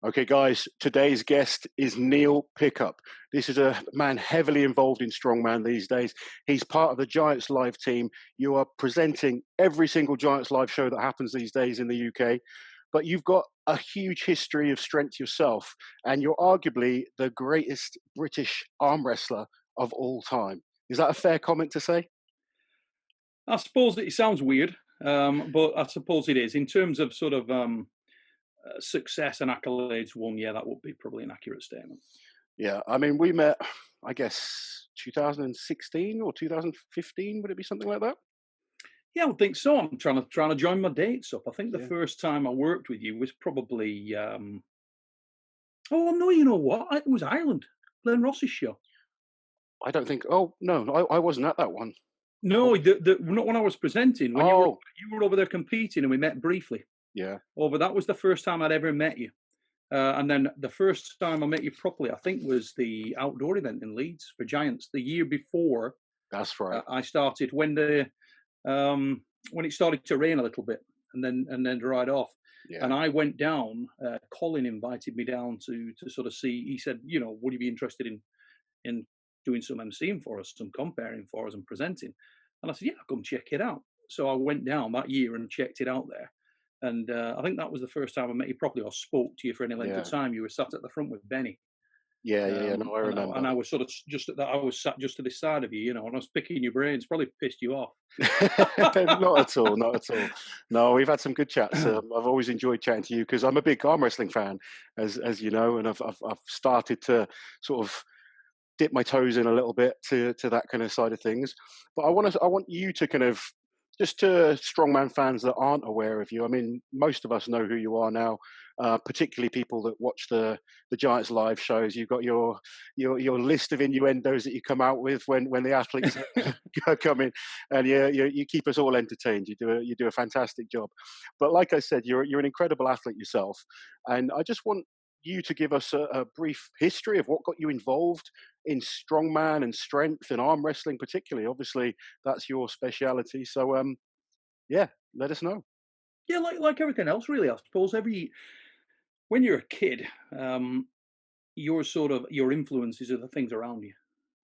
Okay, guys, today's guest is Neil Pickup. This is a man heavily involved in Strongman these days. He's part of the Giants Live team. You are presenting every single Giants Live show that happens these days in the UK, but you've got a huge history of strength yourself, and you're arguably the greatest British arm wrestler of all time. Is that a fair comment to say? I suppose it sounds weird, but I suppose it is. In terms of sort of success and accolades won, yeah, that would be probably an accurate statement. Yeah, I mean, we met, I guess, 2016 or 2015. Would it be something like that? Yeah, I would think so. I'm trying to join my dates up. I think the Yeah. first time I worked with you was probably oh no, you know what? It was Ireland, Glenn Ross's show. I don't think. Oh no, I wasn't at that one. No, not when I was presenting. When Oh, you were over there competing, and we met briefly. yeah, That was the first time I'd ever met you. And then the first time I met you properly, I think, was the outdoor event in Leeds for Giants the year before that's right. I started when it started to rain a little bit and then dried off. Yeah, And I went down. Colin invited me down to sort of see. He said, would you be interested in doing some emceeing for us, some comparing for us, and presenting? And I said, yeah, come check it out. So I went down that year and checked it out there. And I think that was the first time I met you properly or spoke to you for any length of yeah, time. You were sat at the front with Benny. yeah. No, I remember. And I was sort of just at that. I was sat just to this side of you, and I was picking your brains. Probably pissed you off. Not at all, not at all. No, we've had some good chats. I've always enjoyed chatting to you because I'm a big arm wrestling fan, as you know, and I've started to sort of dip my toes in a little bit to that kind of side of things. But I want you to kind of just to strongman fans that aren't aware of you. I mean, most of us know who you are now, particularly people that watch the Giants live shows. You've got your list of innuendos that you come out with when the athletes come in, and you keep us all entertained. You do a fantastic job. But like I said, you're an incredible athlete yourself, and I just want you to give us a brief history of what got you involved in strongman and strength and arm wrestling, particularly. Obviously, that's your speciality. So, yeah, let us know. Yeah, like everything else, really. I suppose when you're a kid, your influences are the things around you.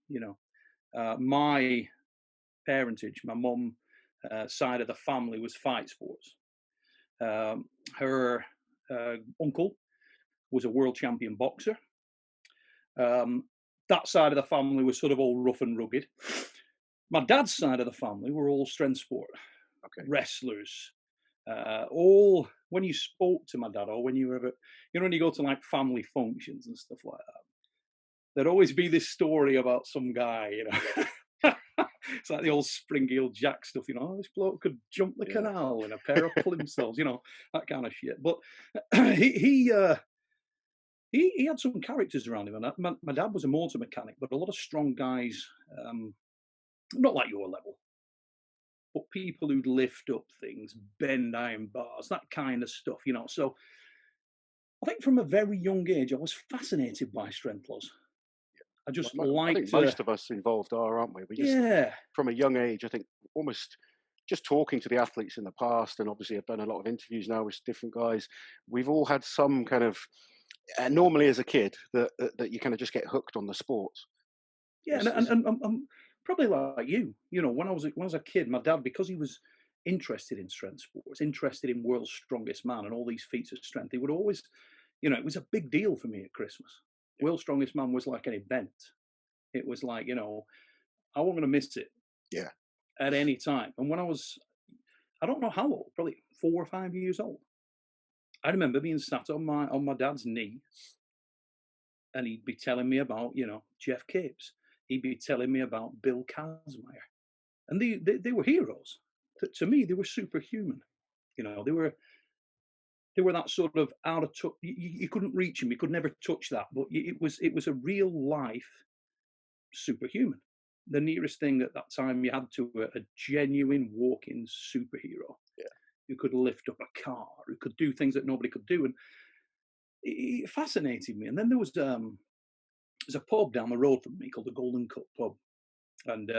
You know, my parentage, my mum side of the family was fight sports. Her uncle was a world champion boxer. That side of the family was sort of all rough and rugged. My dad's side of the family were all strength sport Okay. wrestlers. All when you spoke to my dad, or when you were ever, when you go to like family functions and stuff like that, there'd always be this story about some guy, It's like the old Spring-Heel Jack stuff, oh, this bloke could jump the Yeah. canal in a pair of plimsolls, that kind of shit. But he had some characters around him, and my dad was a motor mechanic, but a lot of strong guys, not like your level, but people who'd lift up things, bend iron bars, that kind of stuff, So I think from a very young age, I was fascinated by strength laws. I just I liked think to, most of us involved are, aren't we? We just, yeah, from a young age, I think almost just talking to the athletes in the past, and obviously I've done a lot of interviews now with different guys. We've all had some kind of, normally as a kid, that you kind of just get hooked on the sport. yeah, and probably like you, when I was a kid, my dad, because he was interested in strength sports, interested in world's strongest man and all these feats of strength, he would always, it was a big deal for me at Christmas. Yeah. World's strongest man was like an event. It was like, I wasn't going to miss it Yeah. at any time. And when I don't know how old, probably 4 or 5 years old, I remember being sat on my dad's knee, and he'd be telling me about, Jeff Capes. He'd be telling me about Bill Kazmair, and they were heroes. To me, they were superhuman. They were that sort of out of touch. You couldn't reach them. You could never touch that. But it was a real life superhuman. The nearest thing at that time you had to a genuine walking superhero Yeah. who could lift up a car, who could do things that nobody could do, and it fascinated me. And then there's a pub down the road from me called the Golden Cup Pub, and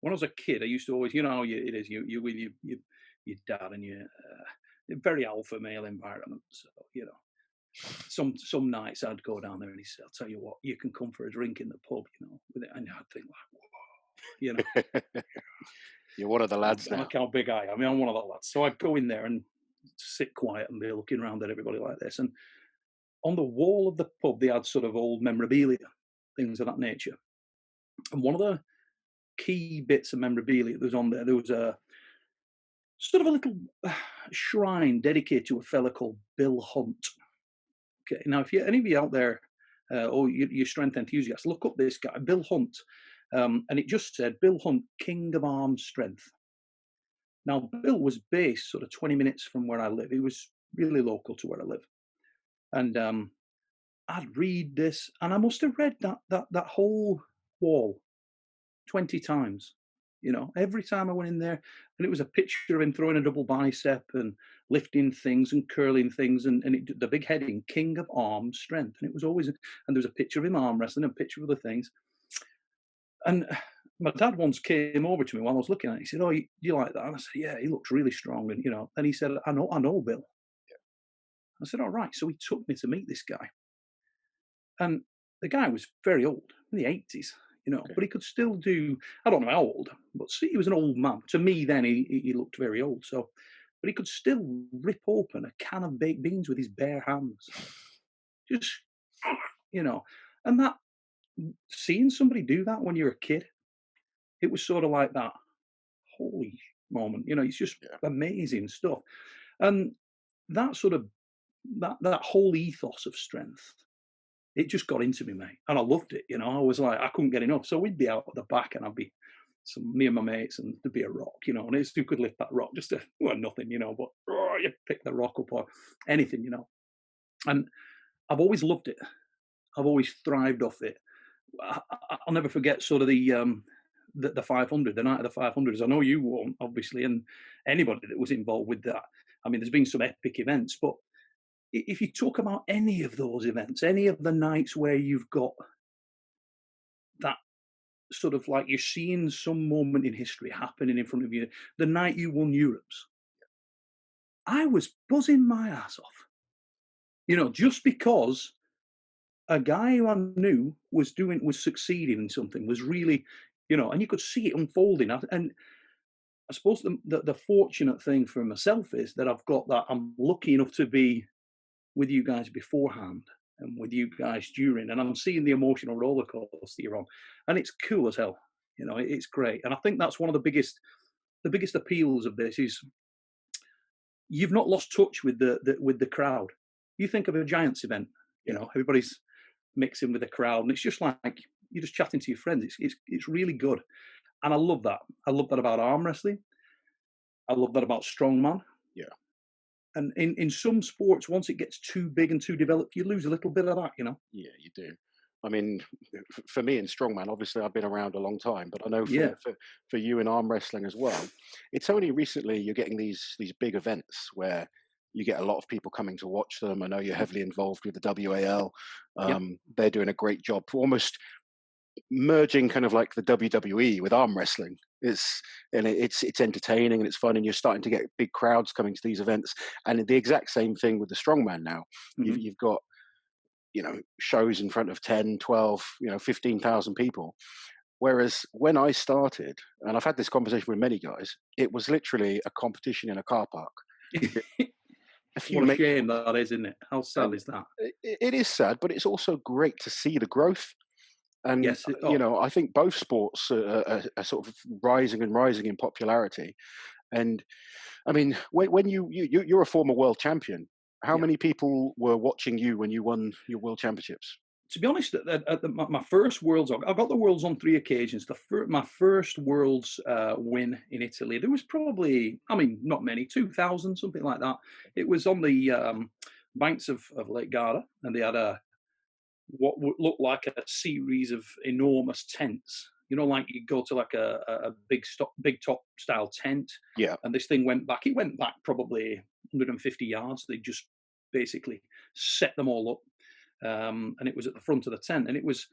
when I was a kid, I used to always, how it is, you with your dad and your very alpha male environment, so some nights I'd go down there and he said, "I'll tell you what, you can come for a drink in the pub, you know." With it, and I'd think like, "Whoa," you know. You're one of the lads now. Look how big I am. I mean, I'm one of the lads. So I'd go in there and sit quiet and be looking around at everybody like this. And on the wall of the pub, they had sort of old memorabilia, things of that nature. And one of the key bits of memorabilia that was on there, there was a sort of a little shrine dedicated to a fella called Bill Hunt. Okay, now if you any of you out there, or you're strength enthusiasts, look up this guy, Bill Hunt, and it just said Bill Hunt, King of Arm Strength. Now Bill was based sort of 20 minutes from where I live. He was really local to where I live, and I'd read this, and I must have read that whole wall 20 times. You know, every time I went in there, and it was a picture of him throwing a double bicep and lifting things and curling things, and the big heading, King of Arm Strength. And it was always, and there was a picture of him arm wrestling and a picture of other things. And my dad once came over to me while I was looking at it. He said, "Oh, you like that?" And I said, "Yeah, he looks really strong." And, you know, and he said, I know, Bill. I said, "All right." So he took me to meet this guy. And the guy was very old, in the 80s, you know, but he could still do, I don't know how old, but see, he was an old man. To me then, he looked very old. So, but he could still rip open a can of baked beans with his bare hands. Just, you know, and that, seeing somebody do that when you're a kid, it was sort of like that holy moment. You know, it's just amazing stuff. And that sort of, that whole ethos of strength, it just got into me, mate, and I loved it. You know, I was like, I couldn't get enough. So we'd be out at the back, and I'd be me and my mates, and there'd be a rock, you know, and it's who could lift that rock, just nothing, you know, but you pick the rock up or anything, you know. And I've always loved it. I've always thrived off it. I'll never forget sort of the 500, the night of the 500s. I know you won't, obviously, and anybody that was involved with that. I mean, there's been some epic events, but if you talk about any of those events, any of the nights where you've got that sort of like you're seeing some moment in history happening in front of you, the night you won Europe's, I was buzzing my ass off. You know, just because a guy who I knew was succeeding in something, was really, you know, and you could see it unfolding. And I suppose the fortunate thing for myself is that I'm lucky enough to be with you guys beforehand and with you guys during, and I'm seeing the emotional roller coaster you're on, and it's cool as hell. You know, it's great, and I think that's one of the biggest appeals of this is you've not lost touch with the crowd. You think of a Giants event, you know, everybody's mixing with the crowd, and it's just like you're just chatting to your friends. It's really good, and I love that. I love that about arm wrestling. I love that about strongman. Yeah. And in some sports, once it gets too big and too developed, you lose a little bit of that, you know? Yeah, you do. I mean, for me in strongman, obviously I've been around a long time, but I know for you in arm wrestling as well, it's only recently you're getting these big events where you get a lot of people coming to watch them. I know you're heavily involved with the WAL. They're doing a great job, almost merging kind of like the WWE with arm wrestling. It's entertaining and it's fun, and you're starting to get big crowds coming to these events. And the exact same thing with the strongman now. Mhm. You've got, you know, shows in front of 10, 12, 15,000 people. Whereas when I started, and I've had this conversation with many guys, it was literally a competition in a car park. What a shame that is, isn't it? How sad is that? It is sad, but it's also great to see the growth. And, Yes. you know, I think both sports are sort of rising in popularity. And I mean, when you're a former world champion, how many people were watching you when you won your world championships? To be honest, my first Worlds, I got the Worlds on 3 occasions. My first Worlds win in Italy, there was probably, I mean, not many, 2,000, something like that. It was on the banks of Lake Garda, and they had what would look like a series of enormous tents. You know, like you go to like a big top style tent. Yeah. And this thing went back. It went back probably 150 yards. They just basically set them all up. And it was at the front of the tent, and it was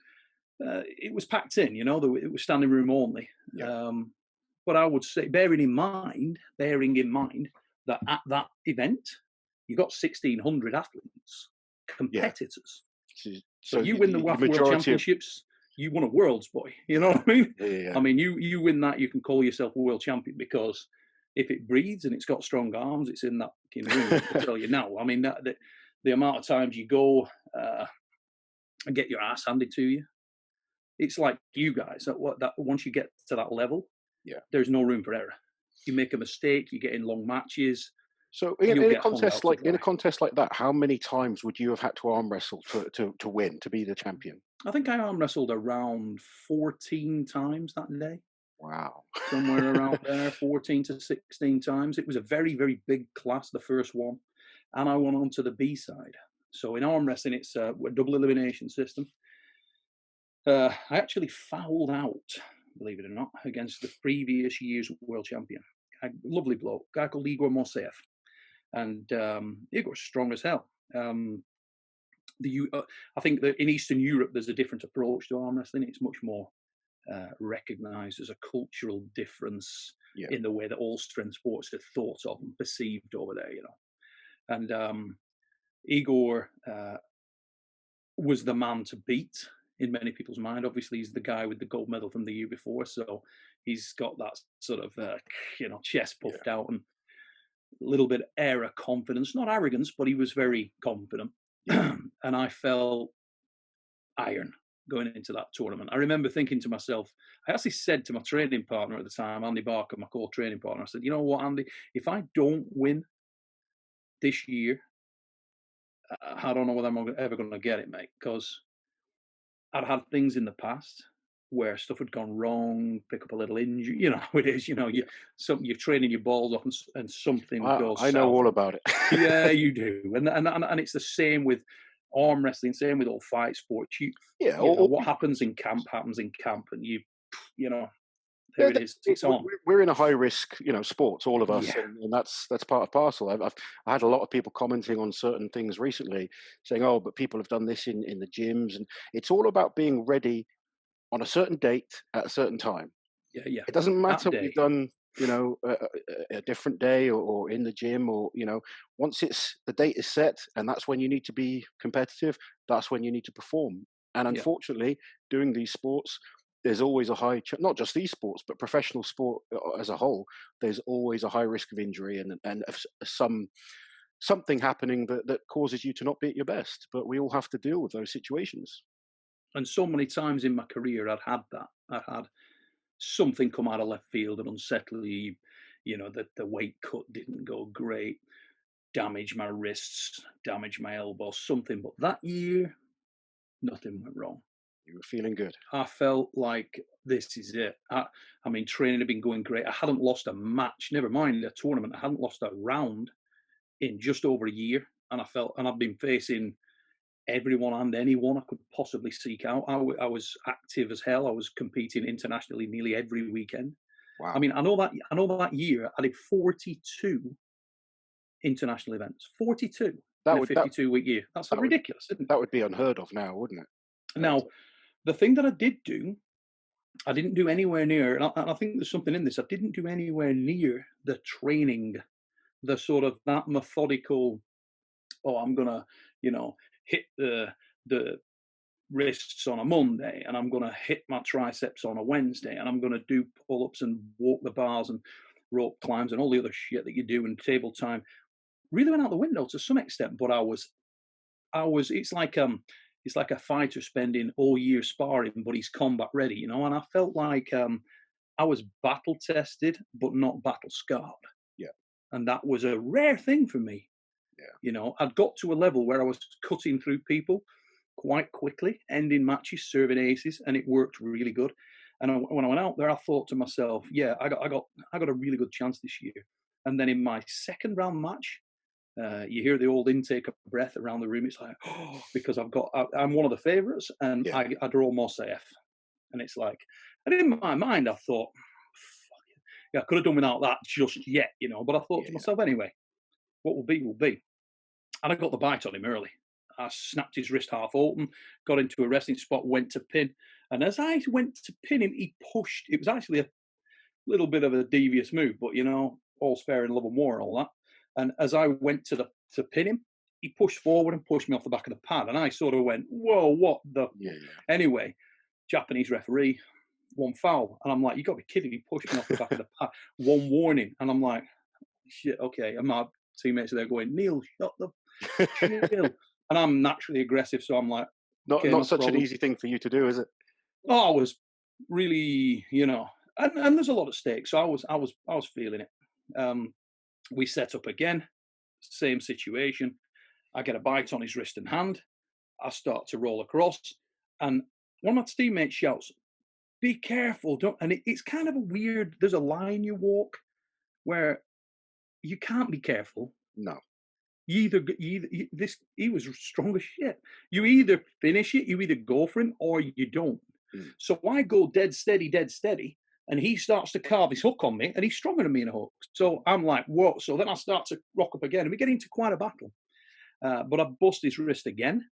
packed in. You know, it was standing room only. Yeah. But I would say, bearing in mind that at that event you got 1,600 athletes. competitors. So, So you win the WAF World Championships, you won a world's boy. You know what I mean? Yeah. I mean, you win that, you can call yourself a world champion, because if it breathes and it's got strong arms, it's in that ring. I tell you now. I mean, the amount of times you go and get your ass handed to you, it's like you guys. That once you get to that level, there's no room for error. You make a mistake, you get in long matches. So in a contest like that, how many times would you have had to arm wrestle to win, to be the champion? I think I arm wrestled around 14 times that day. Wow. Somewhere around there, 14 to 16 times. It was a very, very big class, the first one. And I went on to the B side. So in arm wrestling, it's a double elimination system. I actually fouled out, believe it or not, against the previous year's world champion. A lovely bloke, a guy called Igor Moseev. And Igor's strong as hell. I think that in Eastern Europe, there's a different approach to arm wrestling. It's much more recognized as a cultural difference in the way that all strength sports are thought of and perceived over there, And Igor was the man to beat in many people's mind. Obviously, he's the guy with the gold medal from the year before, so he's got that sort of chest puffed out and a little bit air of confidence, not arrogance, but he was very confident. And I felt iron going into that tournament. I remember thinking to myself, I actually said to my training partner at the time, Andy Barker, my core training partner, I said, you know what, Andy, if I don't win this year, I don't know whether I'm ever going to get it, mate, because I'd had things in the past where stuff had gone wrong, pick up a little injury, you know how it is, you're training your balls off and something goes I know south. all about it. Yeah, you do. And it's the same with arm wrestling, same with all fight sports. What happens in camp happens in camp, and there it is. It's on. We're in a high risk, sports, all of us, and that's part of parcel. I had a lot of people commenting on certain things recently, saying, "Oh, but people have done this in the gyms," and it's all about being ready on a certain date at a certain time. Yeah. It doesn't matter what you've done, a different day or in the gym or, once the date is set and that's when you need to be competitive, that's when you need to perform. And unfortunately, doing these sports, there's always a not just these sports, but professional sport as a whole, there's always a high risk of injury and something happening that causes you to not be at your best. But we all have to deal with those situations. And so many times in my career, I'd had that. I'd had something come out of left field and unsettle you, that the weight cut didn't go great, damage my wrists, damage my elbow, something. But that year, nothing went wrong. You were feeling good. I felt like this is it. I mean, training had been going great. I hadn't lost a match, never mind a tournament. I hadn't lost a round in just over a year. And I've been facing everyone and anyone I could possibly seek out. I was active as hell. I was competing internationally nearly every weekend. Wow. I mean, I know that year I did 42 international events. 42 in a 52-week year. That's ridiculous, isn't it? That would be unheard of now, wouldn't it? Now, the thing that I did do, I didn't do anywhere near, and I think there's something in this, I didn't do anywhere near the training, the sort of that methodical, I'm going to, hit the wrists on a Monday, and I'm going to hit my triceps on a Wednesday, and I'm going to do pull-ups and walk the bars and rope climbs and all the other shit that you do in table time. Really went out the window to some extent, but I was. It's like a fighter spending all year sparring, but he's combat ready, And I felt like I was battle tested, but not battle scarred. Yeah, and that was a rare thing for me. Yeah, I'd got to a level where I was cutting through people quite quickly, ending matches, serving aces, and it worked really good. And when I went out there, I thought to myself, "Yeah, I got a really good chance this year." And then in my second round match, you hear the old intake of breath around the room. It's like, oh, because I'm one of the favourites, and I draw Moseev, and it's like, and in my mind, I thought, I could have done without that just yet, But I thought to myself, anyway, what will be will be. And I got the bite on him early. I snapped his wrist half open, got into a wrestling spot, went to pin. And as I went to pin him, he pushed. It was actually a little bit of a devious move, but, all's fair in love and war and all that. And as I went to pin him, he pushed forward and pushed me off the back of the pad, and I sort of went, "Whoa, what the?" Yeah, yeah. Anyway, Japanese referee, one foul, and I'm like, "You got to be kidding! He pushed me off the back of the pad, one warning," and I'm like, "Shit, okay." And my teammates are there going, "Neil, shut the chill," and I'm naturally aggressive, so I'm like, Not "Okay, no not such an problem." easy thing for you to do, is it? Oh, I was really, and there's a lot at stake, so I was feeling it. We set up again, same situation. I get a bite on his wrist and hand. I start to roll across, and one of my teammates shouts, "Be careful! Don't!" And it's kind of a weird. There's a line you walk where you can't be careful. No. This he was strong as shit. You either finish it, you either go for him, or you don't. Mm. So I go dead steady, and he starts to carve his hook on me, and he's stronger than me in a hook. So I'm like, whoa! So then I start to rock up again, and we get into quite a battle. But I bust his wrist again,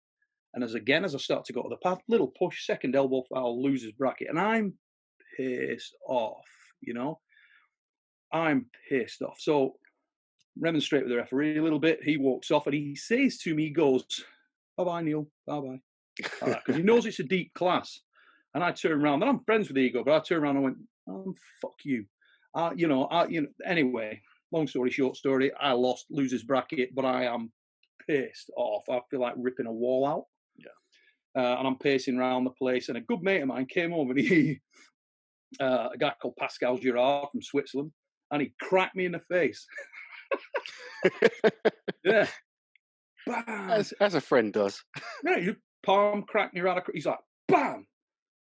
and as I start to go to the path, little push, second elbow foul, loses bracket, and I'm pissed off. You know, I'm pissed off. So remonstrate with the referee a little bit. He walks off and he says to me, he goes, "Bye bye, Neil. Bye bye." Because he knows it's a deep class. And I turn around, and I'm friends with Ego, but I turned around and went, "Oh, fuck you." Anyway, long story short story, I lost, loses bracket, but I am pissed off. I feel like ripping a wall out. And I'm pacing around the place, and a good mate of mine came over, and a guy called Pascal Girard from Switzerland, and he cracked me in the face. Yeah. Bam. As a friend does. Yeah, you palm cracked me right across. He's like, bam,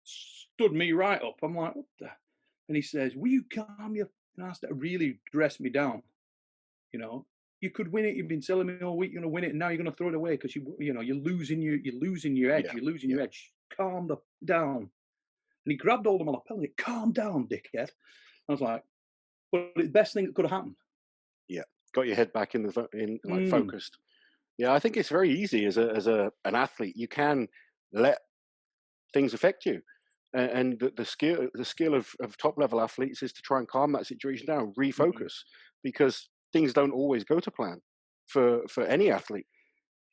stood me right up. I'm like, what the? And he says, "Will you calm your ass down?" Really dressed me down. You know, you could win it. You've been telling me all week you're going to win it, and now you're going to throw it away because you're losing your edge. Yeah, You're losing yeah, your edge. Calm down. And he grabbed hold of my lapel and he, "Calm down, dickhead." I was like, "But it's the best thing that could have happened." yeah. Got your head back in like Mm. focused. Yeah, I think it's very easy as an athlete. You can let things affect you, and the skill of top level athletes is to try and calm that situation down, Mhm. refocus, because things don't always go to plan for any athlete.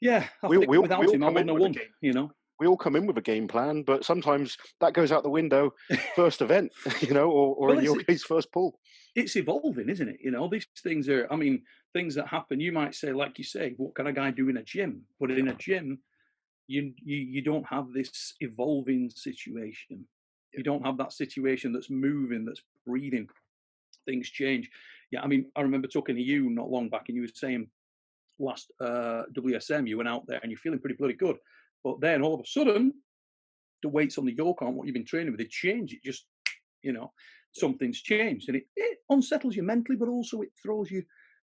Yeah, I We think we all, we without all him, I come wouldn't in have with a won. game. You know. We all come in with a game plan, but sometimes that goes out the window first event, or Well, in your case, first pull. it's evolving, isn't it? These things are, I mean, things that happen. You might say, like you say, what can a guy do in a gym? But Yeah, in a gym, you don't have this evolving situation. yeah, You don't have that situation that's moving, that's breathing. Things change. Yeah, I mean, I remember talking to you not long back, and you were saying last WSM, you went out there and you're feeling pretty bloody good, but then all of a sudden, the weights on the yoke aren't what you've been training with. They change. It just, you know, yeah, something's changed, and it unsettles you mentally, but also it throws you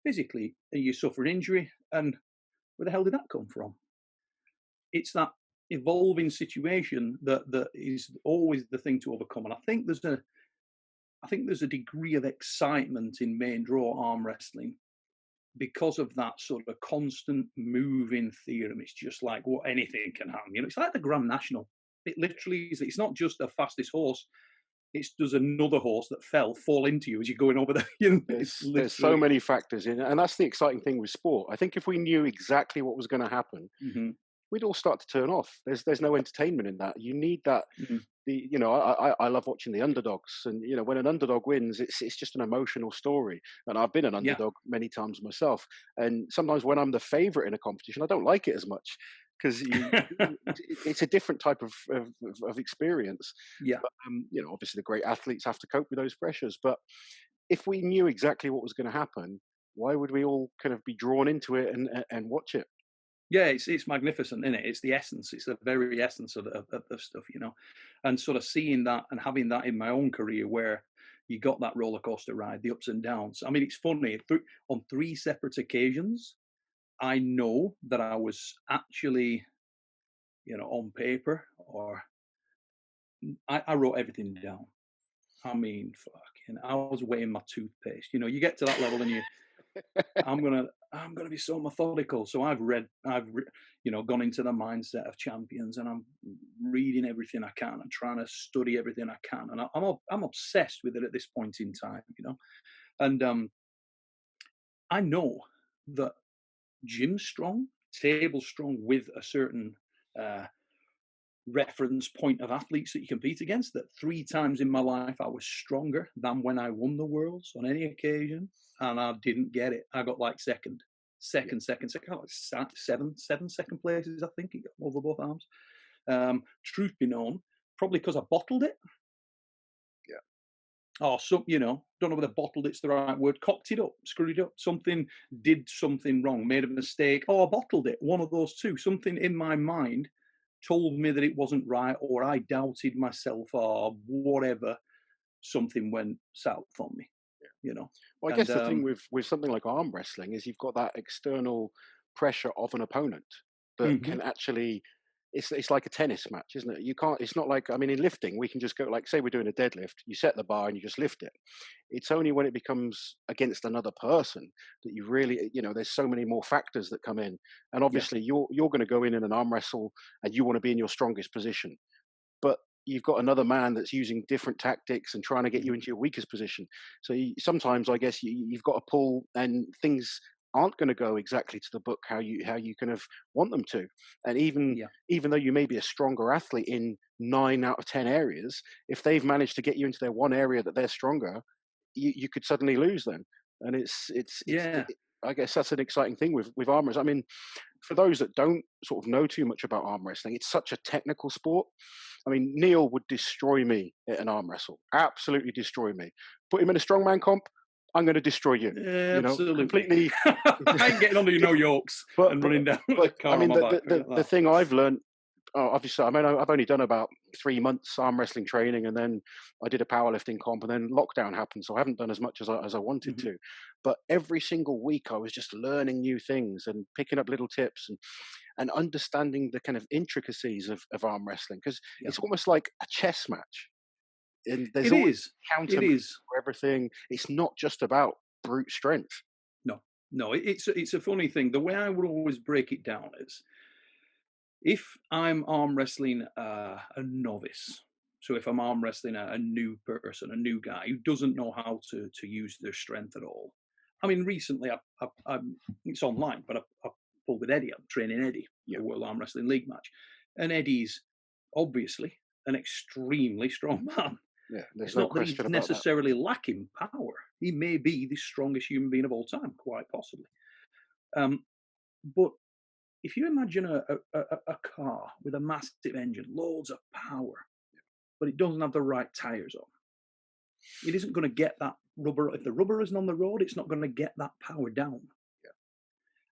physically, and you suffer an injury. And where the hell did that come from? It's that evolving situation that is always the thing to overcome. And I think there's a degree of excitement in main draw arm wrestling because of that sort of constant moving theorem. It's just like what anything can happen. It's like the Grand National. It literally is. It's not just the fastest horse. It's does another horse that fall into you as you're going over there. It's there's so literally. many factors in it, and that's the exciting thing with sport. I think if we knew exactly what was going to happen, Hmm. we'd all start to turn off. There's no entertainment in that. You need that. Hmm. I love watching the underdogs, and when an underdog wins, it's just an emotional story. And I've been an Yeah. underdog many times myself. And sometimes when I'm the favorite in a competition, I don't like it as much because it's a different type of experience. Yeah. But obviously the great athletes have to cope with those pressures. But if we knew exactly what was going to happen, why would we all kind of be drawn into it and watch it? Yeah, it's magnificent, isn't it? It's the essence. It's the very essence of stuff. And sort of seeing that and having that in my own career, where you got that roller coaster ride, the ups and downs. I mean, it's funny. On three separate occasions, I know that I was actually, on paper, or I wrote everything down. I mean, fucking, I was weighing my toothpaste. You get to that level, and I'm gonna be so methodical. So gone into the mindset of champions, and I'm reading everything I can and trying to study everything I can, and I'm obsessed with it at this point in time. And I know that Jim Strong table strong with a certain uh, reference point of athletes that you compete against. That 3 times in my life I was stronger than when I won the worlds on any occasion, and I didn't get it. I got like second, Yeah. second. I got like seven second places, I think, over both arms. Truth be known, probably because I bottled it. Yeah. Or some, don't know whether bottled it's the right word, cocked it up, screwed it up, did something wrong, made a mistake, or bottled it. One of those two. Something in my mind told me that it wasn't right, or I doubted myself, or whatever. Something went south on me, Well, I And guess the thing with something like arm wrestling is you've got that external pressure of an opponent that mhm, can actually. It's like a tennis match, isn't it? You can't. It's not like, I mean, in lifting we can just go, like, say we're doing a deadlift. You set the bar and you just lift it. It's only when it becomes against another person that you really, there's so many more factors that come in. And yeah, obviously, you're going to go in an arm wrestle and you want to be in your strongest position, but you've got another man that's using different tactics and trying to get you mhm, into your weakest position. So sometimes I guess you've got to pull, and things aren't going to go exactly to the book how you kind of want them to. And yeah, even though you may be a stronger athlete in 9 out of 10 areas, if they've managed to get you into their one area that they're stronger, you could suddenly lose then. And yeah. I guess that's an exciting thing with arm wrestling. I mean, for those that don't sort of know too much about arm wrestling, it's such a technical sport. I mean, Neil would destroy me at an arm wrestle, absolutely destroy me. Put him in a strongman comp, I'm going to destroy you. Absolutely. Completely. I ain't getting under your no yokes but and but running down but the I car on mean, my the back. the the, Forget the that. thing I've learned. Oh, obviously, I mean, I've only done about 3 months arm wrestling training, and then I did a powerlifting comp, and then lockdown happened, so I haven't done as much as I wanted Mhm. to. But every single week, I was just learning new things and picking up little tips and understanding the kind of intricacies of arm wrestling, because Yeah, it's almost like a chess match, and there's it always is. counter It moves is. for everything. It's not just about brute strength. No, no, it's a funny thing. The way I would always break it down is if I'm arm wrestling a novice, so if I'm arm wrestling a new person, a new guy who doesn't know how to use their strength at all. I mean, recently it's online, but I pulled with Eddie. I'm training Eddie Yeah, for World Armwrestling League match, and Eddie's obviously an extremely strong man. yeah. There's It's no not that he's question about that. necessarily lacking power. He may be the strongest human being of all time, quite possibly. Um, but if you imagine a car with a massive engine, loads of power, but it doesn't have the right tires on, it isn't going to get that rubber. If the rubber isn't on the road, it's not going to get that power down.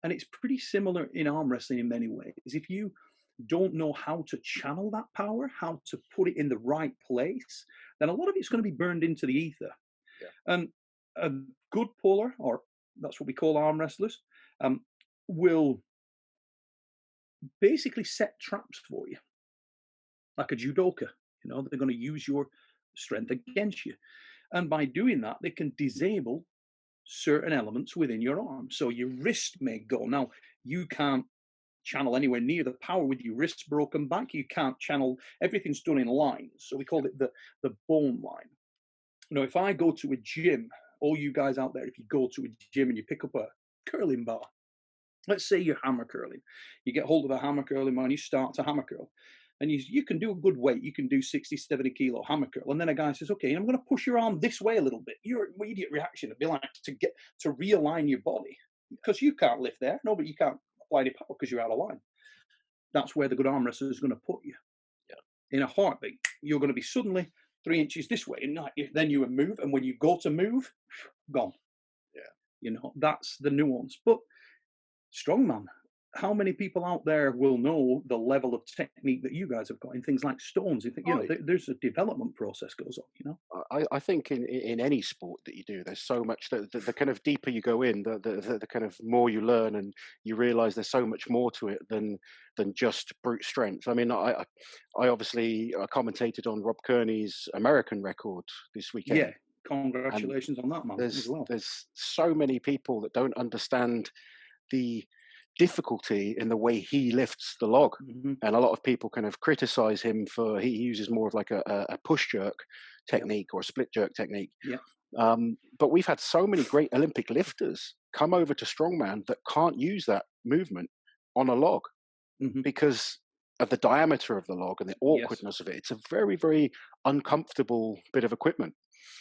And it's pretty similar in arm wrestling in many ways. If you don't know how to channel that power, how to put it in the right place, then a lot of it's going to be burned into the ether. Yeah, And a good puller, or that's what we call arm wrestlers, will basically set traps for you, like a judoka. They're going to use your strength against you. And by doing that, they can disable certain elements within your arm. So your wrist may go. Now, you can't channel anywhere near the power with your wrists broken back. You can't channel, everything's done in lines. So we call it the bone line. If I go to a gym, all you guys out there, if you go to a gym and you pick up a curling bar, let's say you're hammer curling, you get hold of a hammer curling bar and you start to hammer curl. And you can do a good weight. You can do 60, 70 kilo hammer curl. And then a guy says, okay, I'm going to push your arm this way a little bit. Your immediate reaction would be like to realign your body, because you can't lift there. No, but you can't apply any power because you're out of line. That's where the good arm wrestler is going to put you. yeah, In a heartbeat, you're going to be suddenly 3 inches this way. And then you move. And when you go to move, gone. yeah. That's the nuance. But strongman, how many people out there will know the level of technique that you guys have got in things like stones? Oh, There's a development process goes on. I think in any sport that you do, there's so much that the kind of deeper you go in, the kind of more you learn, and you realize there's so much more to it than just brute strength. I mean, I obviously commentated on Rob Kearney's American record this Yeah, weekend, and congratulations on that, man, as well. there's so many people that don't understand the difficulty in the way he lifts the log. Hmm. And a lot of people kind of criticize him for he uses more of like a push jerk Yeah, technique or a split jerk technique. yeah, But we've had so many great Olympic lifters come over to strongman that can't use that movement on a log Hmm. because of the diameter of the log and the Yes. awkwardness of it. It's a very, very uncomfortable bit of equipment.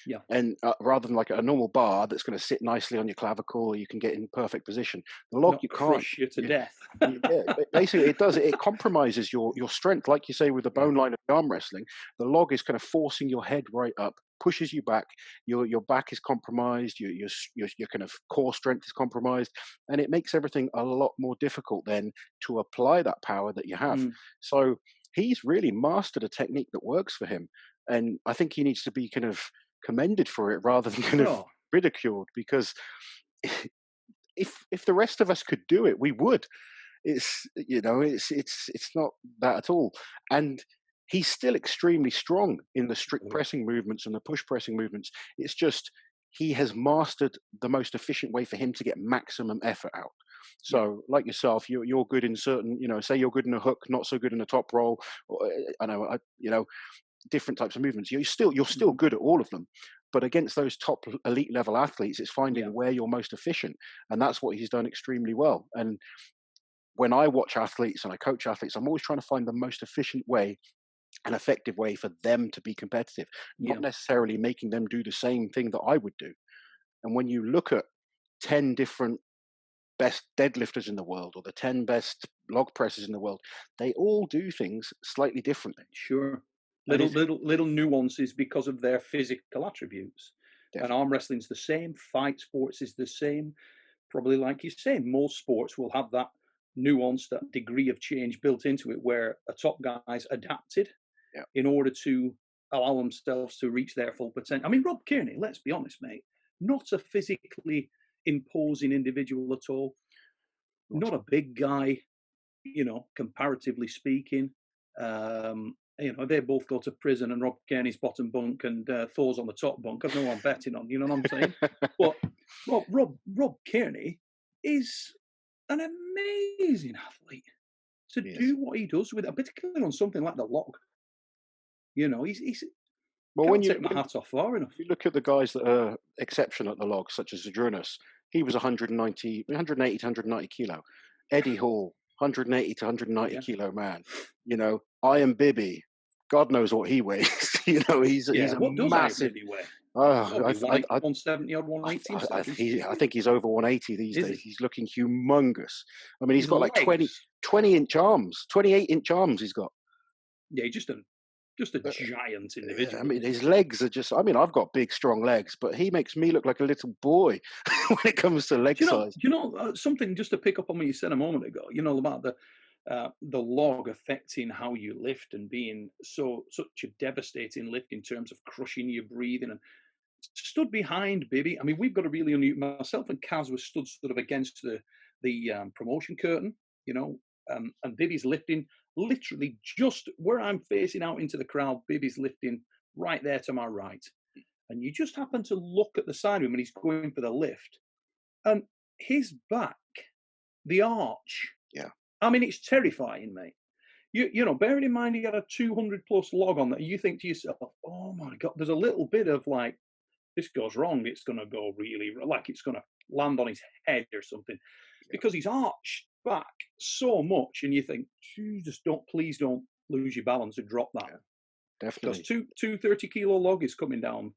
Yeah. And rather than like a normal bar that's going to sit nicely on your clavicle, or you can get in perfect position, the log Not you can't. crush you to Yeah, death. yeah, basically it does. It compromises your strength, like you say with the Yeah. bone line of arm wrestling. The log is kind of forcing your head right up, pushes you back. Your back is compromised. Your kind of core strength is compromised, and it makes everything a lot more difficult then to apply that power that you have. Mm. So he's really mastered a technique that works for him, and I think he needs to be kind of commended for it rather than kind of Oh, ridiculed because if the rest of us could do it, we would. It's not that at all. And he's still extremely strong in the strict pressing movements and the push pressing movements. It's just he has mastered the most efficient way for him to get maximum effort out. yeah. So, like yourself, you're good in certain, say you're good in a hook, not so good in a top roll. Or, I know, different types of movements. You're still Hmm. good at all of them, but against those top elite level athletes, it's finding Yeah. where you're most efficient, and that's what he's done extremely well. And when I watch athletes and I coach athletes, I'm always trying to find the most efficient way, an effective way for them to be competitive, not Yeah. necessarily making them do the same thing that I would do. And when you look at 10 different best deadlifters in the world or the 10 best log pressers in the world, they all do things slightly differently. Sure. And Little nuances because of their physical attributes. And definitely, arm wrestling's the same. Fight sports is the same. Probably like you say, most sports will have that nuance, that degree of change built into it, where a top guy's adapted yeah. in order to allow themselves to reach their full potential. I mean, Rob Kearney, let's be honest, mate, not a physically imposing individual at all, Not not at a all. big guy, comparatively speaking. They both go to prison, and Rob Kearney's bottom bunk, and Thor's on the top bunk. I know what I'm betting on. You know what I'm saying? But Rob Kearney is an amazing athlete to Yes. do what he does with it, particularly on something like the log. He's Well, can't take my hat off far enough. you look at the guys that are exceptional at the log, such as Zadrunas, he was 190, 180 to 190 kilo. Eddie Hall, 180 to 190 Yeah, kilo man. Iron Bibby, God knows what he weighs. He's yeah. a What does Iron massive. Bibby weigh? Oh, Got to be like 170 or 180 himself. I think he's over 180 these Is days. he? He's looking humongous. I mean, he's His got like legs. 20-inch arms, 28-inch arms. He's got. Yeah, just a giant I individual, mean, isn't his legs are just. I mean, I've got big, strong legs, but he makes me look like a little boy when it comes to leg he? size. Something just to pick up on what you said a moment ago. About the log affecting how you lift and being such a devastating lift in terms of crushing your breathing and stood behind Bibby. I mean, we've got a really myself and Kaz was stood sort of against the promotion curtain, and Bibby's lifting literally just where I'm facing out into the crowd. Bibby's lifting right there to my right, and you just happen to look at the side of him and he's going for the lift, and his back, the arch. Yeah, I mean, it's terrifying, mate. Bearing in mind he had a 200 plus log on that, you think to yourself, oh my God, there's a little bit of like, this goes wrong, it's going to go really, like it's going to land on his head or something, yeah, because he's arched back so much, and you think, please don't lose your balance and drop that, yeah, because definitely. 230 kilo log is coming down.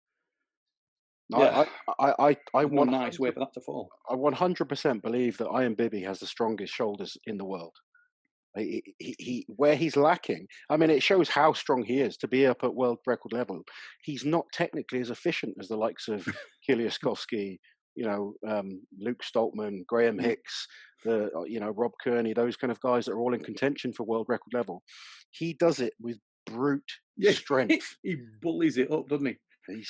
Yeah, I there's no nice way for that to fall. 100% believe that Iron Bibby has the strongest shoulders in the world. Where he's lacking, I mean, it shows how strong he is to be up at world record level. He's not technically as efficient as the likes of Kiliaskowski, Luke Stoltman, Graham Yeah, Hicks, Rob Kearney, those kind of guys that are all in contention for world record level. He does it with brute yeah, strength. he bullies it up, doesn't he? He's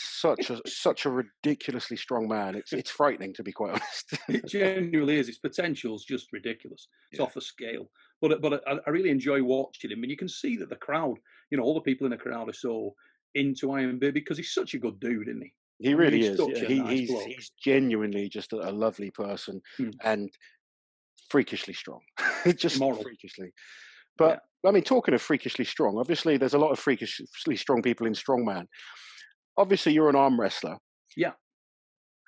such a ridiculously strong man. It's frightening, to be quite honest. It genuinely is. His potential's just ridiculous. It's Yeah. off the scale. But I really enjoy watching him, and you can see that the crowd, all the people in the crowd are so into Iron Baby because he's such a good dude, isn't he? He I mean, really he's is. such Yeah, a nice he's bloke. he's genuinely just a lovely person Mm. and freakishly strong, just Immoral. freakishly. Yeah. But I mean, talking of freakishly strong, obviously there's a lot of freakishly strong people in strongman. Obviously, you're an arm wrestler. Yeah.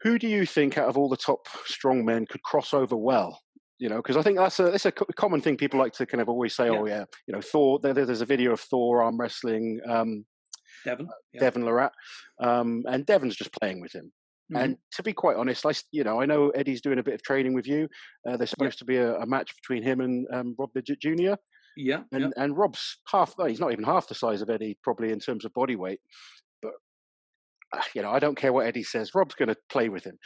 Who do you think out of all the top strong men could cross over well You know, because I think that's a common thing people like to kind of always say. Yeah. Oh yeah, you know, Thor. There's a video of Thor arm wrestling Devon. Yeah. Devon Lorat, and Devon's just playing with him. And to be quite honest, I know Eddie's doing a bit of training with you. There's supposed to be a match between him and Rob Midget Jr. Yeah. And Rob's he's not even half the size of Eddie, probably in terms of body weight. But you know, I don't care what Eddie says. Rob's going to play with him.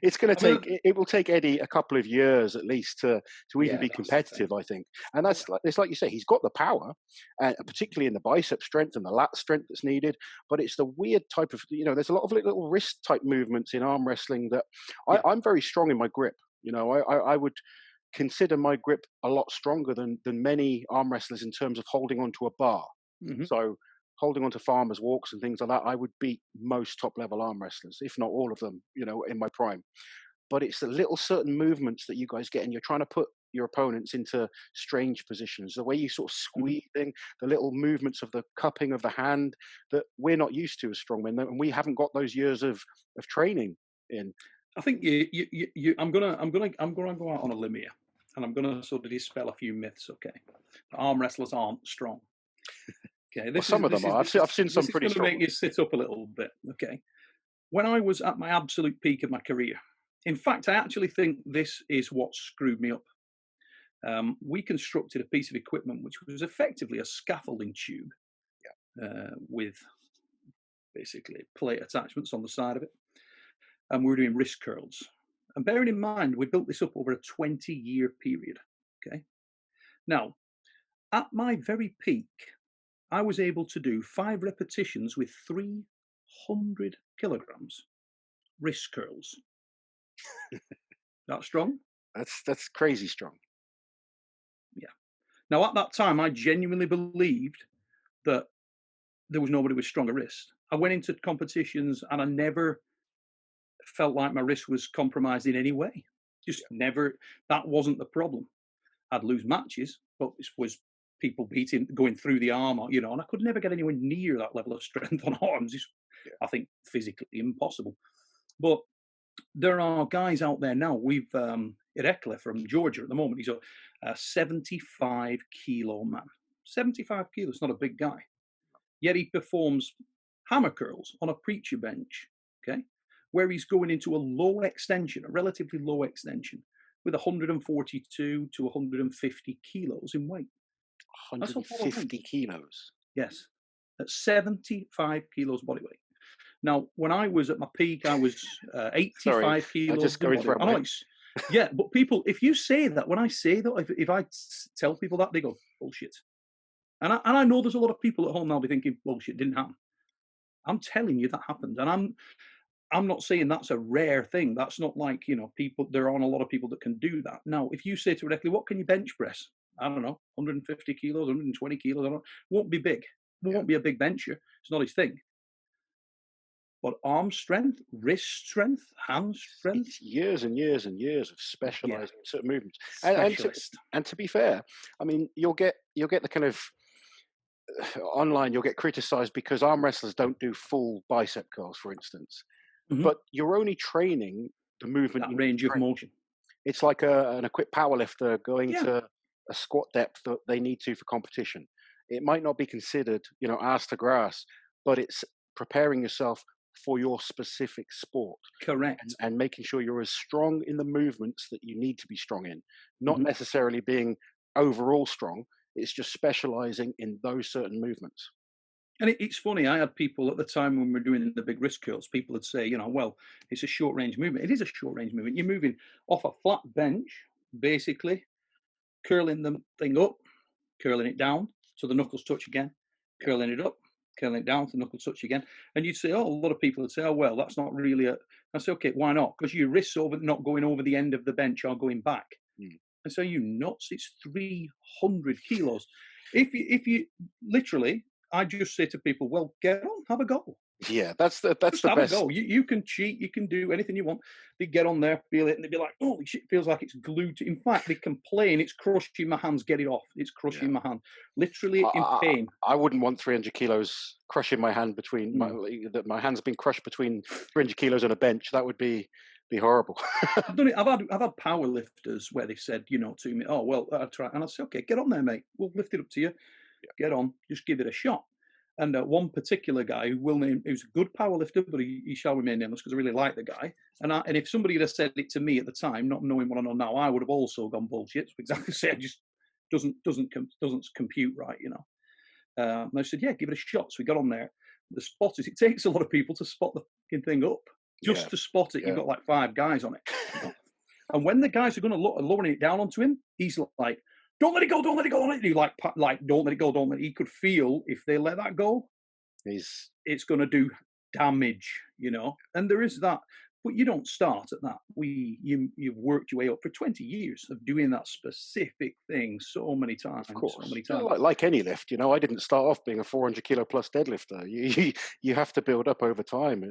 It will take Eddie a couple of years at least to even be competitive, I think. And it's like you say, he's got the power, particularly in the bicep strength and the lat strength that's needed. But it's the weird type of, you know, there's a lot of little wrist type movements in arm wrestling that I'm very strong in my grip. You know, I would consider my grip a lot stronger than many arm wrestlers in terms of holding onto a bar. So holding on to farmers walks and things like that, I would beat most top level arm wrestlers, if not all of them, you know, in my prime. But it's the little certain movements that you guys get, and you're trying to put your opponents into strange positions. The way you sort of squeezing, the little movements of the cupping of the hand that we're not used to as strongmen, and we haven't got those years of training in. I think I'm gonna go out on a limb here, and I'm gonna sort of dispel a few myths. Okay, arm wrestlers aren't strong. Okay, Some of them are. I've seen some pretty strong. This is going to make you sit up a little bit. Okay, when I was at my absolute peak of my career, in fact, I actually think this is what screwed me up. We constructed a piece of equipment which was effectively a scaffolding tube with basically plate attachments on the side of it, and we were doing wrist curls. And bearing in mind, we built this up over a 20-year period. Okay, now at my very peak, I was able to do 5 repetitions with 300 kilograms wrist curls. That's strong? That's crazy strong. Yeah. Now, at that time, I genuinely believed that there was nobody with stronger wrists. I went into competitions and I never felt like my wrist was compromised in any way. Just never. That wasn't the problem. I'd lose matches, but it was people going through the arm, you know, and I could never get anywhere near that level of strength on arms. It's, I think, physically impossible. But there are guys out there now. We've Irekle from Georgia at the moment. He's a 75 kilo man. 75 kilos, not a big guy. Yet he performs hammer curls on a preacher bench, okay, where he's going into a low extension, a relatively low extension, with 142 to 150 kilos in weight. 150 kilos? Yes, at 75 kilos body weight. Now, when I was at my peak, I was 85 kilos. Just going through yeah, but people, if you say that, when I say that, if I tell people that, they go, bullshit. And I know there's a lot of people at home now be thinking, bullshit, didn't happen. I'm telling you that happened. And I'm not saying that's a rare thing. That's not like, you know, there aren't a lot of people that can do that. Now, if you say to Irekle, what can you bench press? I don't know, 150 kilos, 120 kilos, I don't know. Won't be big. Won't be a big bencher. It's not his thing. But arm strength, wrist strength, hand strength. It's years and years and years of specializing in certain movements. And to be fair, I mean, you'll get the kind of online, you'll get criticized because arm wrestlers don't do full bicep curls, for instance. But you're only training the movement, that range of motion. It's like an equipped powerlifter going to a squat depth that they need to for competition. It might not be considered, you know, ass to grass, but it's preparing yourself for your specific sport. Correct. And making sure you're as strong in the movements that you need to be strong in, not necessarily being overall strong. It's just specializing in those certain movements. And it's funny, I had people at the time when we were doing the big wrist curls, people would say, you know, well, it's a short range movement. It is a short range movement. You're moving off a flat bench, basically, curling the thing up, curling it down so the knuckles touch again, curling it up, curling it down so the knuckles touch again. And you'd say, oh, a lot of people would say, oh, well, that's not really I say, okay, why not? Because your wrists not going over the end of the bench are going back. And so you nuts, it's 300 kilos. If you literally, I just say to people, well, get on, have a go. Yeah, that's the Just have a best. go. You can cheat, you can do anything you want. They get on there, feel it, and they'd be like, "Holy shit, feels like it's glued to." In fact, they complain, "It's crushing my hands. Get it off. It's Yeah. crushing my hand." Literally in I, pain. I wouldn't want 300 kilos crushing my hand between Mm. that my hand's been crushed between 300 kilos on a bench. That would be horrible. I've done it. I've had power lifters where they've said, to me, "Oh well, I'll try," and I say, "Okay, get on there, mate. We'll lift it up to you. Get on. Just give it a shot." And one particular guy who will name, who's a good power lifter, but he shall remain nameless because I really like the guy. And if somebody had said it to me at the time, not knowing what I know now, I would have also gone bullshit. So exactly say it just doesn't compute right, And I said, yeah, give it a shot. So we got on there. The spotters, it takes a lot of people to spot the fucking thing up. Just Yeah, to spot it, you've yeah. got like 5 guys on it. And when the guys are going to look and lowering it down onto him, he's like, "Don't let it go, don't let it go, don't let it." He like, "Don't let it go, don't let it." He could feel if they let that go, He's it's going to do damage, And there is that, but you don't start at that. You've worked your way up for 20 years of doing that specific thing so many times, of course, so many yeah, times. like any lift. I didn't start off being a 400 kilo plus deadlifter. You have to build up over time.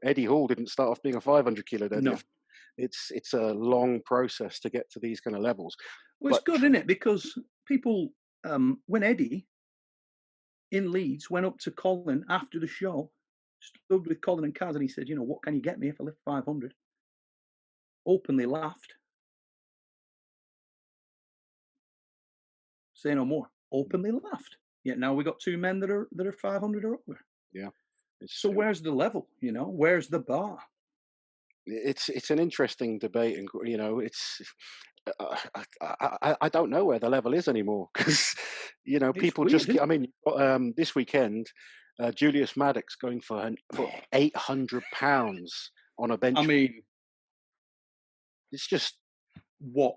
Eddie Hall didn't start off being a 500 kilo No, deadlift. It's a long process to get to these kind of levels. well, it's But good, isn't it? Because people, when Eddie in Leeds went up to Colin after the show, stood with Colin and Kaz, and he said, "What can you get me if I lift 500?" Openly laughed. Say no more. Openly laughed. Yet now we got 2 men that are 500 or over. yeah, it's So where's the level? Where's the bar? it's an interesting debate, and it's I don't know where the level is anymore because It's people weird, just isn't I mean this weekend Julius Maddox going for it? 800 pounds on a I bench. mean, It's just what?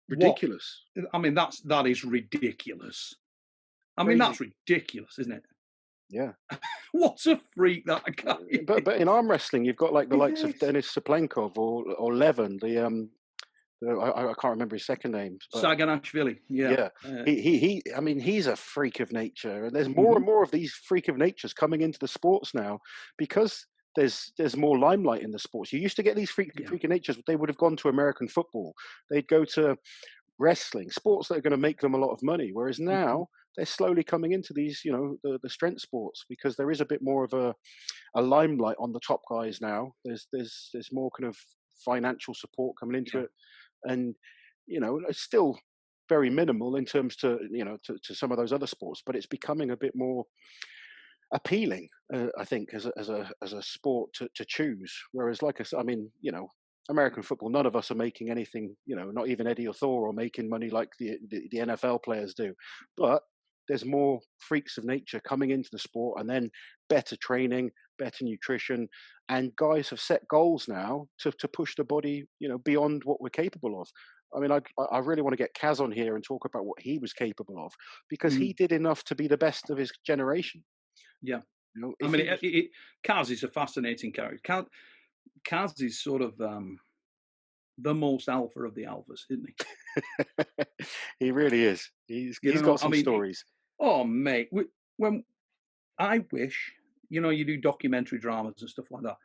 ridiculous, I mean, that is ridiculous. I mean, crazy. that's ridiculous, isn't it? Yeah. What a freak that guy is. But in arm wrestling you've got like the likes of Yes. Denis Saplenkov or Levin, I can't remember his second name, but Saganashvili, yeah. yeah, he. I mean, he's a freak of nature, and there's more Mhm. and more of these freak of natures coming into the sports now because there's more limelight in the sports. You used to get these Yeah. freak of natures, they would have gone to American football. They'd go to wrestling, sports that are going to make them a lot of money. Whereas Mhm. now they're slowly coming into these, the strength sports because there is a bit more of a limelight on the top guys now. There's more kind of financial support coming into Yeah. it, and it's still very minimal in terms to some of those other sports, but it's becoming a bit more appealing, I think, as a sport to choose. Whereas, like I said, I mean, American football, none of us are making anything, not even Eddie or Thor are making money like the NFL players do. But there's more freaks of nature coming into the sport, and then better training, better nutrition, and guys have set goals now to push the body, beyond what we're capable of. I mean, I really want to get Kaz on here and talk about what he was capable of because he Mhm. did enough to be the best of his generation. Yeah. I If mean, he was, Kaz is a fascinating character. Kaz is sort of the most alpha of the alphas, isn't he? he really is. He's got I some mean, stories. oh mate, when I wish, you do documentary dramas and stuff like that.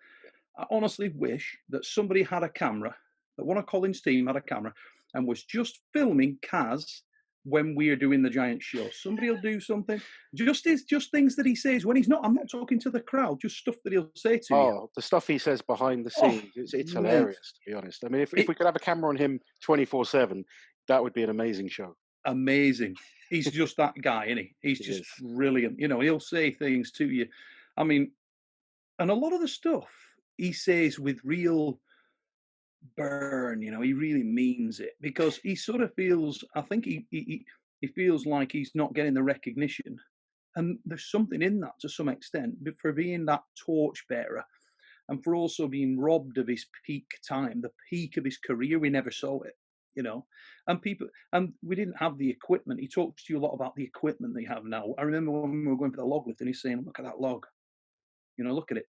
I honestly wish that somebody had a camera, that one of Colin's team had a camera, and was just filming Kaz when we're doing the giant show. Somebody will do something. Just things that he says when he's not. I'm not talking to the crowd. Just stuff that he'll say to you. Oh, the stuff he says behind the Oh, scenes, it's mate, hilarious, to be honest. I mean, if it we could have a camera on him 24/7, that would be an amazing show. amazing. He's just that guy, isn't he? He's It just is. brilliant. He'll say things to you. I mean, and a lot of the stuff he says with real burn, he really means it because he sort of feels, I think he feels like he's not getting the recognition. And there's something in that to some extent, but for being that torchbearer and for also being robbed of his peak time, the peak of his career, we never saw it, and we didn't have the equipment. He talks to you a lot about the equipment they have now. I remember when we were going for the log lift and he's saying, "Look at that log, look at it."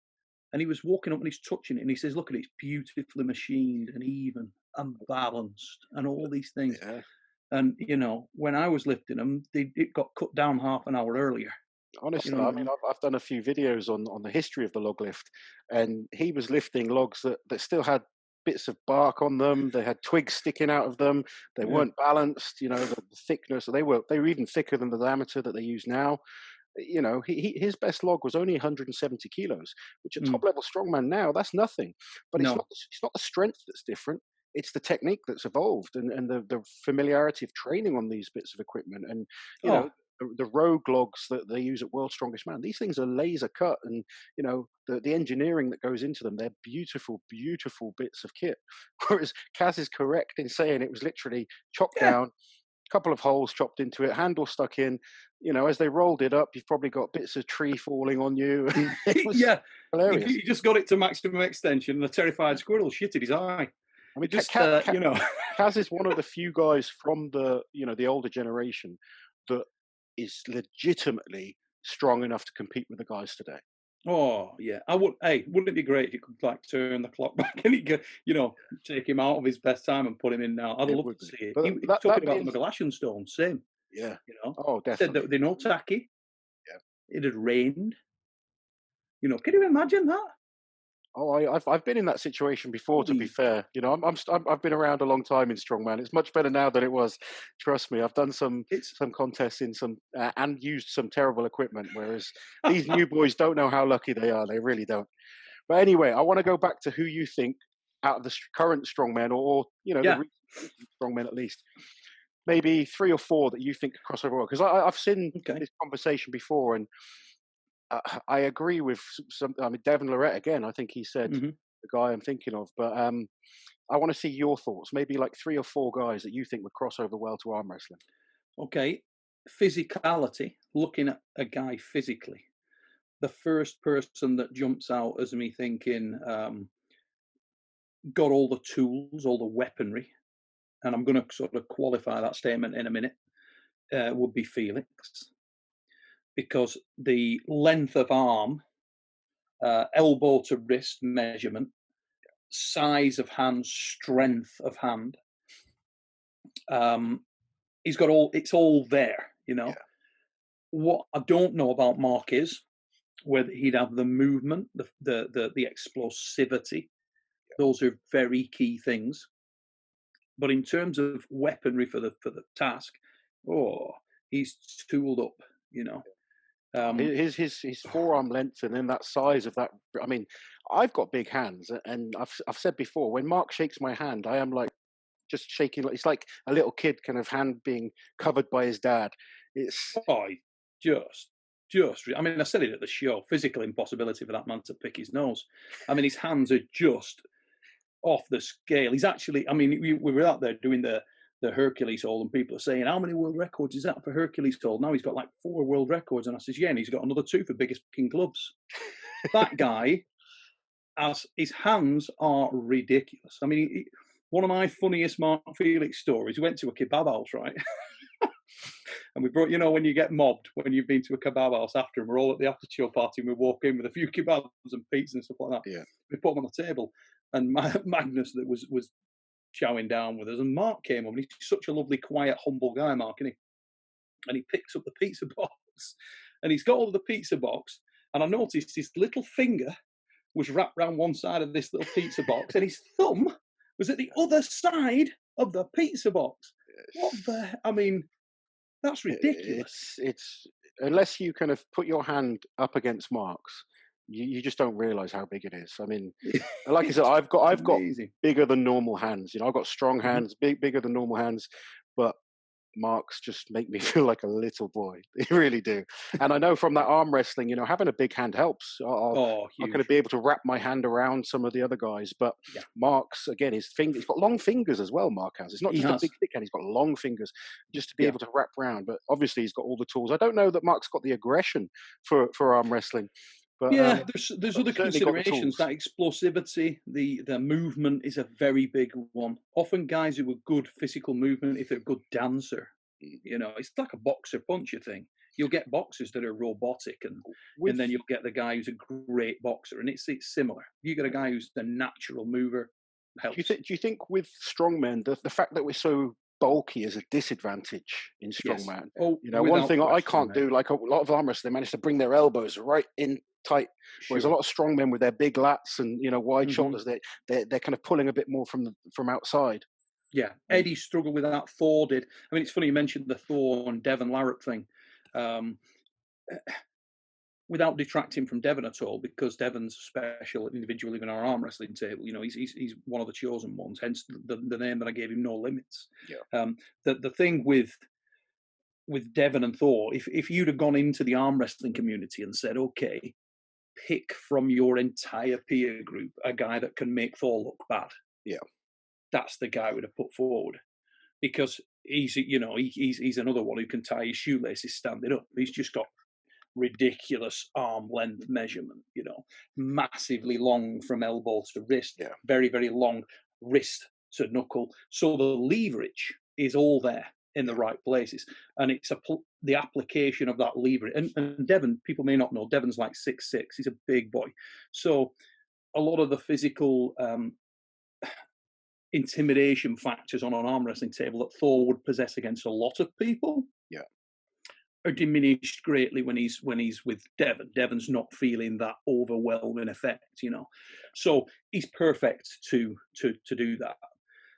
And he was walking up and he's touching it and he says, "Look at it, it's beautifully machined and even and balanced and all these things." Yeah. And when I was lifting them, it got cut down half an hour earlier. You Honestly, know what I I mean, mean? I've done a few videos on the history of the log lift, and he was lifting logs that still had bits of bark on them. They had twigs sticking out of them. They Yeah. weren't balanced. You know, the thickness. They were even thicker than the diameter that they use now. You know, his best log was only 170 kilos, which at top Mm. level strongman now, that's nothing. But No. it's not the strength that's different. It's the technique that's evolved, and the familiarity of training on these bits of equipment. And you know, Oh, the rogue logs that they use at World's Strongest Man, these things are laser cut, and you know, the engineering that goes into them, they're beautiful, beautiful bits of kit. Whereas Kaz is correct in saying it was literally chopped yeah. down, couple of holes chopped into it, handle stuck in. You know, as they rolled it up, you've probably got bits of tree falling on you. It was Yeah. hilarious. He just got it to maximum extension, and the terrified squirrel shitted his eye. I mean, It just, you know. Kaz is one of the few guys from the older generation that is legitimately strong enough to compete with the guys today. Oh yeah, I would. Hey, wouldn't it be great if you could like turn the clock back and you know, take him out of his best time and put him in now? I'd It love would to be, see it. but He was that talking that about being, the McGlashan stone, same. yeah, You know, oh, said that definitely, they're not tacky. yeah. It had rained. You know, can you imagine that? Oh, I've been in that situation before. To be Holy, fair, you know, I've been around a long time in strongman. It's much better now than it was. Trust me, I've done it's some contests in some and used some terrible equipment. Whereas these new boys don't know how lucky they are. They really don't. But anyway, I want to go back to who you think out of the current strongmen, or you know, the yeah. recent strongmen at least, maybe 3 or 4 that you think could cross over well. Because I've seen Okay. this conversation before, and I agree with some. I mean, Devin Lorette again. I think he said Hmm. the guy I'm thinking of, but I want to see your thoughts. Maybe like 3 or 4 guys that you think would cross over well to arm wrestling. Okay. Physicality. Looking at a guy physically, the first person that jumps out as me thinking, got all the tools, all the weaponry, and I'm going to sort of qualify that statement in a minute, would be Felix, because the length of arm, elbow to wrist measurement, size of hand, strength of hand, um, he's got all. It's all there, you know. Yeah, What I don't know about Mark is whether he'd have the movement, the explosivity. Those are very key things. But in terms of weaponry for the task, oh, he's tooled up, you know. oh, Um, his forearm length and then that size of that. I mean, I've got big hands, and I've said before when Mark shakes my hand, I am like just shaking. It's like a little kid kind of hand being covered by his dad. It's oh, just, I mean, I said it at the show. Physical impossibility for that man to pick his nose. I mean, his hands are just off the scale. He's actually, I mean, we were out there doing the Hercules hold, and people are saying, "How many world records is that for Hercules hold?" Now he's got like 4 world records, and I says, "Yeah," and he's got another 2 for biggest fucking clubs. That guy, as his hands are ridiculous. I mean, one of my funniest Mark Felix stories. We went to a kebab house, right? And we brought, you know, when you get mobbed when you've been to a kebab house after, and we're all at the after show party, and we walk in with a few kebabs and pizza and stuff like that. yeah. We put them on the table, and Magnus that was chowing down with us, and Mark came up, and he's such a lovely, quiet, humble guy, Mark, isn't he? And he picks up the pizza box, and he's got all of the pizza box, and I noticed his little finger was wrapped around one side of this little pizza box, and his thumb was at the other side of the pizza box. What the? I mean, that's ridiculous. It's unless you kind of put your hand up against Mark's, you just don't realize how big it is. I mean, like I said, It's I've got amazing. bigger than normal hands. You know, I've got strong Mhm. hands, bigger than normal hands, but Marks just make me feel like a little boy. They really do. And I know from that arm wrestling, you know, having a big hand helps. Oh, I'll kind of huge. be able to wrap my hand around some of the other guys. But Yeah, Mark's, again, his finger, he's got long fingers as well, Mark has. It's not he just a has. big thick hand, he's got long fingers just to be Yeah. able to wrap around. But obviously, he's got all the tools. I don't know that Mark's got the aggression for arm wrestling, Yeah, there's but other certainly got the considerations. tools. That explosivity, the movement is a very big one. Often guys who are good physical movement, if they're a good dancer, Mm. you know, it's like a boxer puncher thing. You'll get boxers that are robotic, and With then you'll get the guy who's a great boxer, and it's similar. You get a guy who's the natural mover, helps. do you think with strongmen, the fact that we're so bulky is a disadvantage in Yes. strongman. Oh, You know, one without thing I question, can't mate. do, like a lot of arm wrestlers, they manage to bring their elbows right in tight, whereas a Sure. lot of strongmen with their big lats and wide Hmm. shoulders, they're kind of pulling a bit more from outside. Yeah, And Eddie struggled with that. Thor did. I mean, it's funny you mentioned the Thor and Devon Larratt thing. Um, Without detracting from Devon at all, because Devon's a special individual in our arm wrestling table. You know, he's one of the chosen ones. Hence the name that I gave him, No Limits. yeah, The thing with Devon and Thor, if you'd have gone into the arm wrestling community and said, okay, pick from your entire peer group a guy that can make Thor look bad, yeah, that's the guy I would have put forward, because he's another one who can tie his shoelaces standing up. He's just got ridiculous arm length measurement, massively long from elbow to wrist, yeah. very, very long wrist to knuckle. So the leverage is all there in the right places. And it's the application of that leverage. And Devon, people may not know, Devon's like 6'6". He's a big boy. So a lot of the physical intimidation factors on an arm wrestling table that Thor would possess against a lot of people Yeah. are diminished greatly when he's with Devon. Devon's not feeling that overwhelming effect, So he's perfect to do that.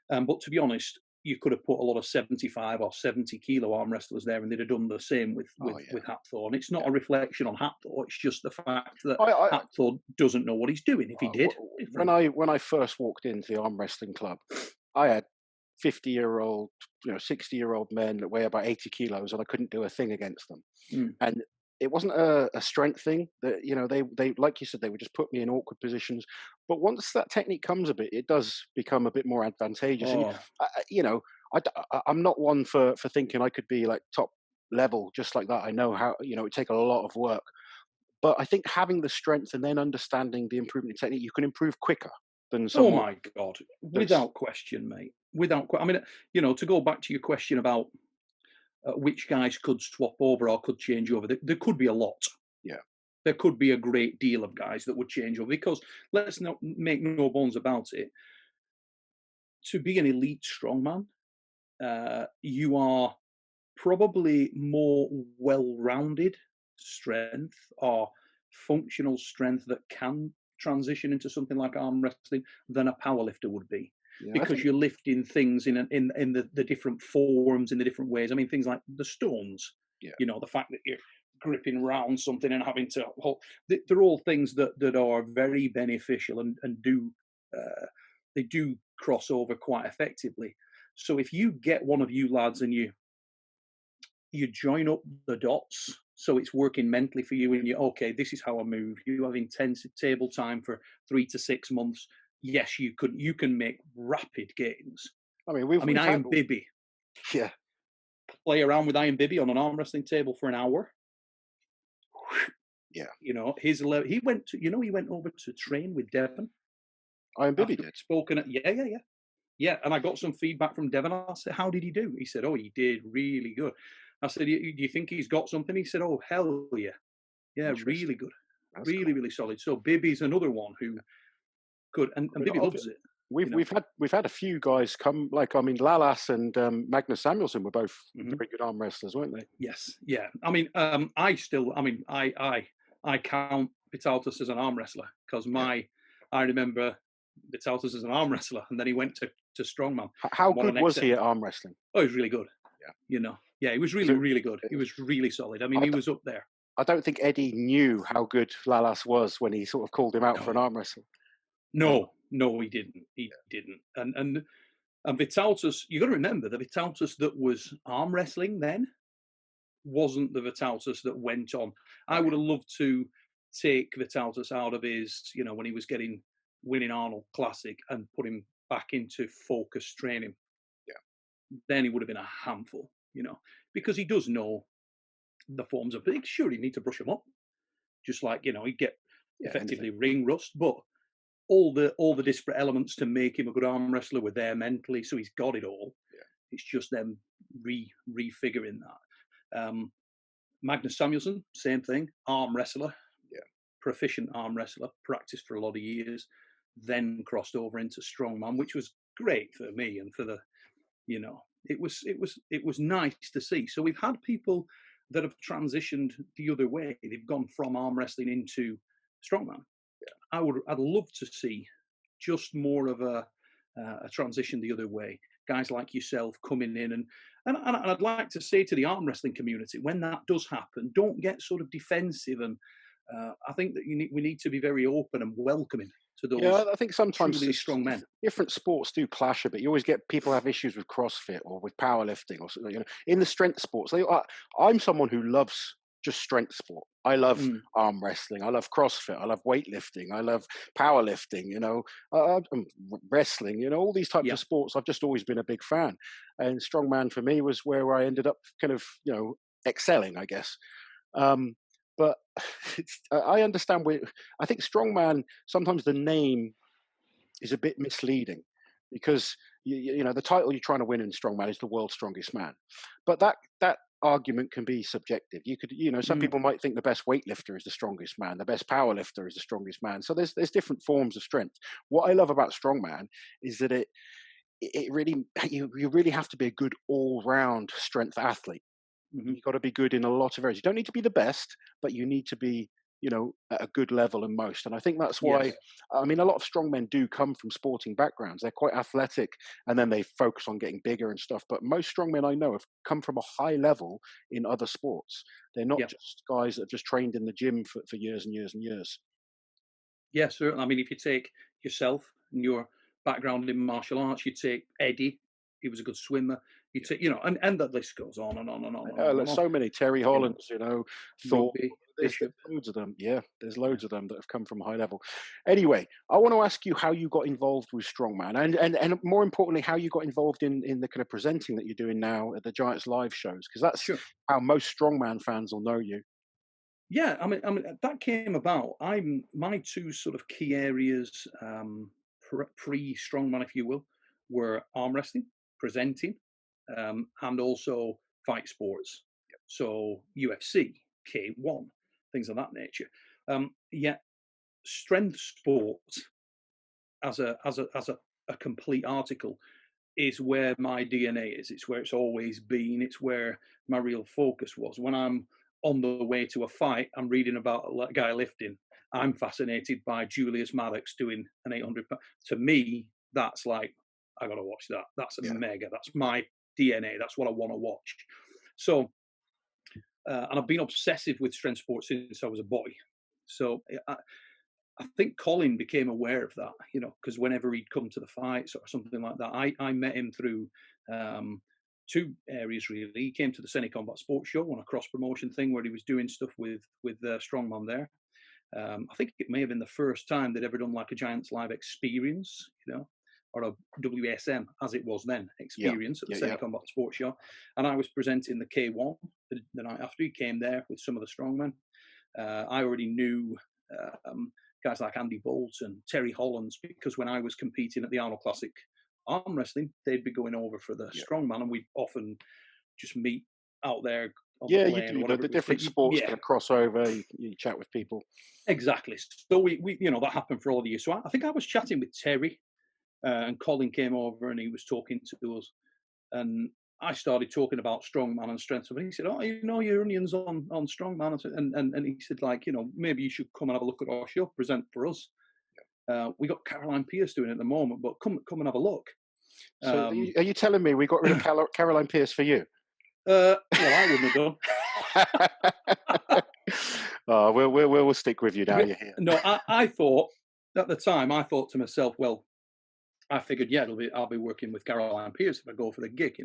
But to be honest, you could have put a lot of 75 or 70 kilo arm wrestlers there, and they'd have done the same with Oh yeah, with Hathor. And it's not yeah. a reflection on Hathor. It's just the fact that I Hathor doesn't know what he's doing. If he did, when different. I first walked into the arm wrestling club, I had 50-year-old, 60-year-old men that weigh about 80 kilos, and I couldn't do a thing against them. Mm. And it wasn't a strength thing. That they like you said, they would just put me in awkward positions. But once that technique comes a bit, it does become a bit more advantageous. And Oh, I'm not one for thinking I could be like top level just like that. I know how it would take a lot of work. But I think having the strength and then understanding the improvement in technique, you can improve quicker than oh someone my God! that's Without question, mate. I mean, to go back to your question about which guys could swap over or could change over. There could be a lot. yeah, There could be a great deal of guys that would change over, because let's not make no bones about it. To be an elite strongman, you are probably more well-rounded strength or functional strength that can transition into something like arm wrestling than a powerlifter would be, yeah. I because think you're lifting things in the different forms, in the different ways. I mean, things like the stones, yeah, the fact that you're gripping around something and having to hold, they're all things that are very beneficial and do they do cross over quite effectively. So if you get one of you lads and you join up the dots, so it's working mentally for you, and okay, this is how I move. You have intensive table time for 3 to 6 months. Yes, you can make rapid gains. I mean I mean, we've had Iron Bibby, yeah. play around with Iron Bibby on an arm wrestling table for an hour. Yeah, His level. He went over to train with Devon Iron Bibby after did. spoken at yeah. And I got some feedback from Devon. I said, "How did he do?" He said, "Oh, he did really good." I said, "Do you think he's got something?" He said, "Oh, hell yeah, yeah, really Interesting. good, That's really, cool. really solid." So Bibby's another one who could, I and mean, Bibby loves it. we've we've had a few guys come. Like I mean, Lalas and Magnus Samuelson were both Hmm. very good arm wrestlers, weren't they? Yes, yeah. I mean, I count Vitaltus as an arm wrestler, because Yeah. I remember Vitaltus as an arm wrestler, and then he went to Strongman How and what good an was excellent. he at arm wrestling? Oh, he was really good. Yeah. Yeah, he was really, So really good. He uh, was really solid. I mean, I, he was up there. I don't think Eddie knew how good Lalas was when he sort of called him out for an No, arm wrestle. no, he didn't. He didn't. And Vitaltus, you got to remember, the Vitaltus that was arm wrestling then wasn't the Vitaltus that went on. I Oh would yeah, have loved to take Vitaltus out of his, when he was winning Arnold Classic, and put him back into focus training. yeah, Then he would have been a handful, because he does know the forms of big. Sure, he need to brush them up, just like he'd get yeah. Anything. effectively ring rust, but all the disparate elements to make him a good arm wrestler were there mentally, so he's got it all. Yeah, It's just them refiguring that. Magnus Samuelson, same thing, arm wrestler, yeah. proficient arm wrestler, practiced for a lot of years, then crossed over into strongman, which was great for me and for the It was nice to see. So we've had people that have transitioned the other way. They've gone from arm wrestling into strongman. I'd love to see just more of a transition the other way. Guys like yourself coming in, and I'd like to say to the arm wrestling community, when that does happen, don't get sort of defensive. And I think that we need to be very open and welcoming to Yeah, those I think sometimes truly strong men. different sports do clash a bit. You always get people have issues with CrossFit or with powerlifting or something. In the strength sports, I'm someone who loves just strength sport. I love Mm, arm wrestling. I love CrossFit. I love weightlifting. I love powerlifting. Wrestling. All these types yeah, of sports. I've just always been a big fan. And strongman for me was where I ended up kind of excelling, I guess. Um, but I understand I think strongman, sometimes the name is a bit misleading because the title you're trying to win in strongman is the world's strongest man, but that argument can be subjective. You could, some mm, people might think the best weightlifter is the strongest man, the best power lifter is the strongest man. So there's different forms of strength. What I love about strongman is that it really, you really have to be a good all-round strength athlete. hmm, You've got to be good in a lot of areas. You don't need to be the best, but you need to be, at a good level in most. And I think that's why, yes, I mean, a lot of strong men do come from sporting backgrounds. They're quite athletic and then they focus on getting bigger and stuff. But most strong men I know have come from a high level in other sports. They're not yeah, just guys that have just trained in the gym for years and years and years. yeah, certainly. I mean, if you take yourself and your background in martial arts, you take Eddie, he was a good swimmer. You take, and the list goes on and on and on and on and There's on. so many Terry You know, Hollands, Thor. rugby, There's Bishop. loads of them. Yeah, there's Yeah, loads of them that have come from high level. Anyway, I want to ask you how you got involved with Strongman, and more importantly, how you got involved in the kind of presenting that you're doing now at the Giants live shows, because that's sure. how most Strongman fans will know you. Yeah, I mean that came about. My two sort of key areas, pre strongman, if you will, were arm wrestling, presenting, and also fight sports. So UFC, K1, things of that nature. Yet strength sports as a complete article is where my DNA is. It's where it's always been. It's where my real focus was. When I'm on the way to a fight, I'm reading about a guy lifting. I'm fascinated by Julius Maddox doing an 800. To me, that's like, I got to watch that. That's a Yeah. mega. That's my DNA. That's what I want to watch. So, and I've been obsessive with strength sports since I was a boy. So I think Colin became aware of that, because whenever he'd come to the fights or something like that, I met him through um, two areas really. He came to the Semi Combat Sports Show on a cross promotion thing where he was doing stuff with Strongman there. I think it may have been the first time they'd ever done like a Giants Live experience, or a WSM as it was then Yeah, experience at the yeah, Semi yeah. Combat Sports Show, and I was presenting the K1 the night after. He came there with some of the strongmen. I already knew um, guys like Andy Bolton, Terry Hollands, because when I was competing at the Arnold Classic arm wrestling, they'd be going over for the Yeah. strongman, and we'd often just meet out there on the Yeah, you plane or do. whatever The it was. different sports Yeah, kind of cross over. You chat with people. exactly. So we that happened for all the years. So I think I was chatting with Terry, and Colin came over and he was talking to us, and I started talking about strongman and strength. And he said, "Oh, your onions on strongman," and he said, like, maybe you should come and have a look at our show, present for us. We got Caroline Pierce doing it at the moment, but come and have a look. So Um, are you telling me we got rid of Caroline Pierce for you? well, I wouldn't have done. Oh, we'll stick with you now. You're here. No, I thought at the time, I thought to myself, well, I figured, yeah, I'll be working with Caroline Pierce if I go for the gig.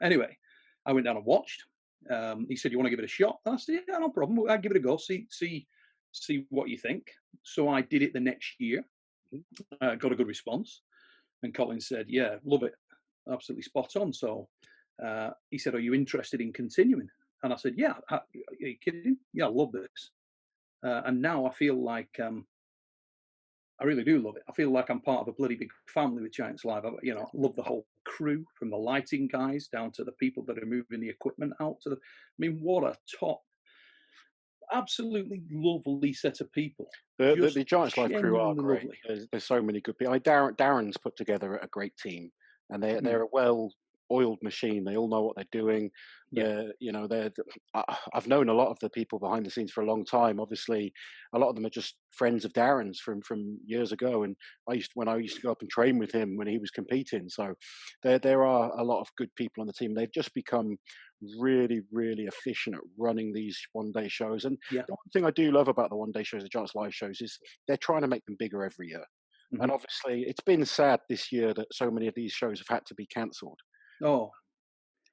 Anyway, I went down and watched. He said, "You want to give it a shot?" And I said, "Yeah, no problem. I'll give it a go. See what you think." So I did it the next year. Got a good response, and Colin said, "Yeah, love it, absolutely spot on." So he said, "Are you interested in continuing?" And I said, "Yeah." Are you kidding? Yeah, I love this. And now I feel like I really do love it. I feel like I'm part of a bloody big family with Giants Live. I love the whole crew, from the lighting guys down to the people that are moving the equipment out to the. I mean, what a top, absolutely lovely set of people. The Just Giants Live crew are genuinely great. lovely. There's so many good people. Darren's put together a great team, and Mm, they're a well oiled machine. They all know what they're doing. Yeah. I've known a lot of the people behind the scenes for a long time. Obviously, a lot of them are just friends of Darren's from years ago. And when I used to go up and train with him when he was competing. So there are a lot of good people on the team. They've just become really, really efficient at running these one-day shows. And Yeah. the one thing I do love about the one-day shows, the Giants Live shows, is they're trying to make them bigger every year. And Mhm. obviously, it's been sad this year that so many of these shows have had to be cancelled. Oh,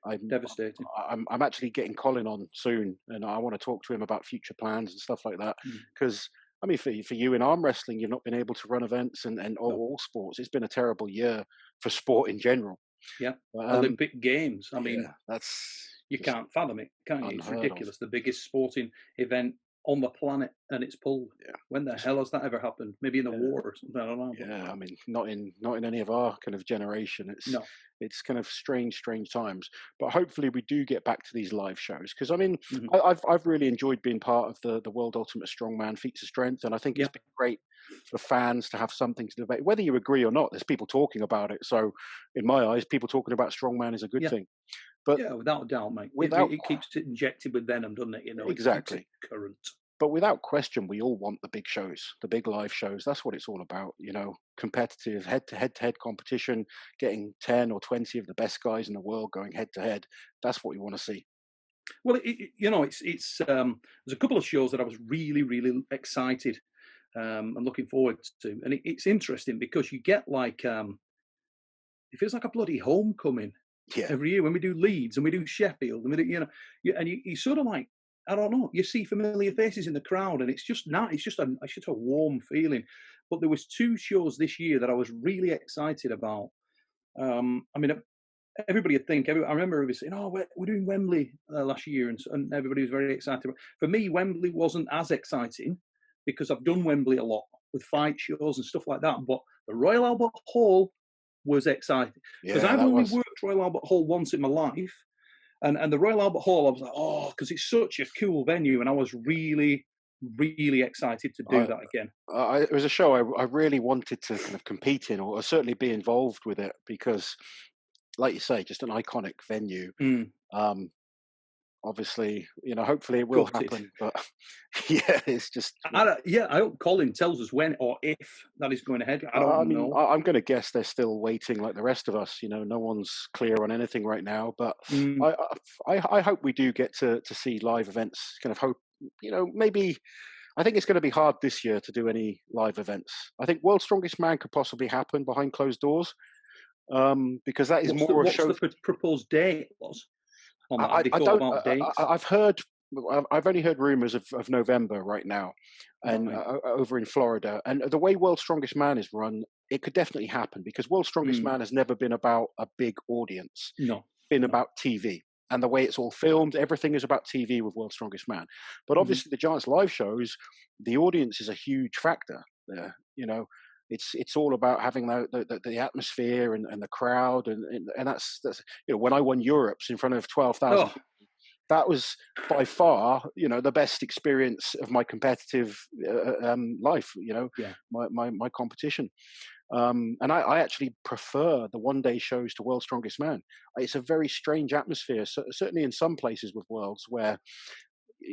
I'm devastating. I'm actually getting Colin on soon, and I want to talk to him about future plans and stuff like that. Mm. Because I mean, for you in arm wrestling, you've not been able to run events and No. all sports. It's been a terrible year for sport in general. Yeah. But, Olympic Games. I yeah, mean, that's you just can't fathom it, can you? It's unheard of. ridiculous. The biggest sporting event on the planet, and it's pulled. Yeah, When the just hell has that ever happened? Maybe in the yeah. war or something. I don't know. But Yeah, I mean, not in any of our kind of generation. no. It's kind of strange times. But hopefully, we do get back to these live shows because I mean, Mhm. I've really enjoyed being part of the World Ultimate Strongman Feats of Strength, and I think it's Yeah. been great for fans to have something to debate, whether you agree or not. There's people talking about it, so in my eyes, people talking about strongman is a good Yeah. thing. But Yeah. Without a doubt, mate. without It keeps it injected with venom, doesn't it? You know, it keeps it exactly. current. But without question, we all want the big shows, the big live shows. That's what it's all about, competitive head-to-head competition, getting 10 or 20 of the best guys in the world going head to head. That's what we want to see. Well, there's a couple of shows that I was really excited and looking forward to, and it's interesting because you get like it feels like a bloody homecoming Yeah. every year when we do Leeds and we do Sheffield and we do, you sort of like, I don't know, you see familiar faces in the crowd and it's just not, it's just a warm feeling. But there was two shows this year that I was really excited about. I mean, everybody would think, I remember everybody saying, oh, we're doing Wembley last year, and everybody was very excited. For me, Wembley wasn't as exciting because I've done Wembley a lot with fight shows and stuff like that. But the Royal Albert Hall was exciting because Yeah, I've that only was. worked Royal Albert Hall once in my life. And the Royal Albert Hall, I was like, oh, because it's such a cool venue. And I was really excited to do I, that again. it was a show I really wanted to kind of compete in or certainly be involved with it because, like you say, just an iconic venue. Mm, Um, Obviously, hopefully it will gutted. happen. But yeah, it's just. I hope Colin tells us when or if that is going ahead. I I don't mean, know. I'm going to guess they're still waiting, like the rest of us. No one's clear on anything right now. But Mm, I, I hope we do get to see live events. Kind of hope, maybe. I think it's going to be hard this year to do any live events. I think World's Strongest Man could possibly happen behind closed doors, because that is more a what's show. the proposed date was on that? Have they I thought don't. about dates? I've heard. I've only heard rumours of November right now, and Right. over in Florida. And the way World's Strongest Man is run, it could definitely happen because World's Strongest Mm, Man has never been about a big audience. no. It's been No. about TV. And the way it's all filmed, everything is about TV with World's Strongest Man. But Hmm. obviously, the Giants live shows, the audience is a huge factor there. It's all about having the atmosphere and the crowd, and that's when I won Europe's in front of 12,000, Oh, that was by far the best experience of my competitive life. yeah. My competition. And I actually prefer the one-day shows to World's Strongest Man. It's a very strange atmosphere, certainly in some places with Worlds where,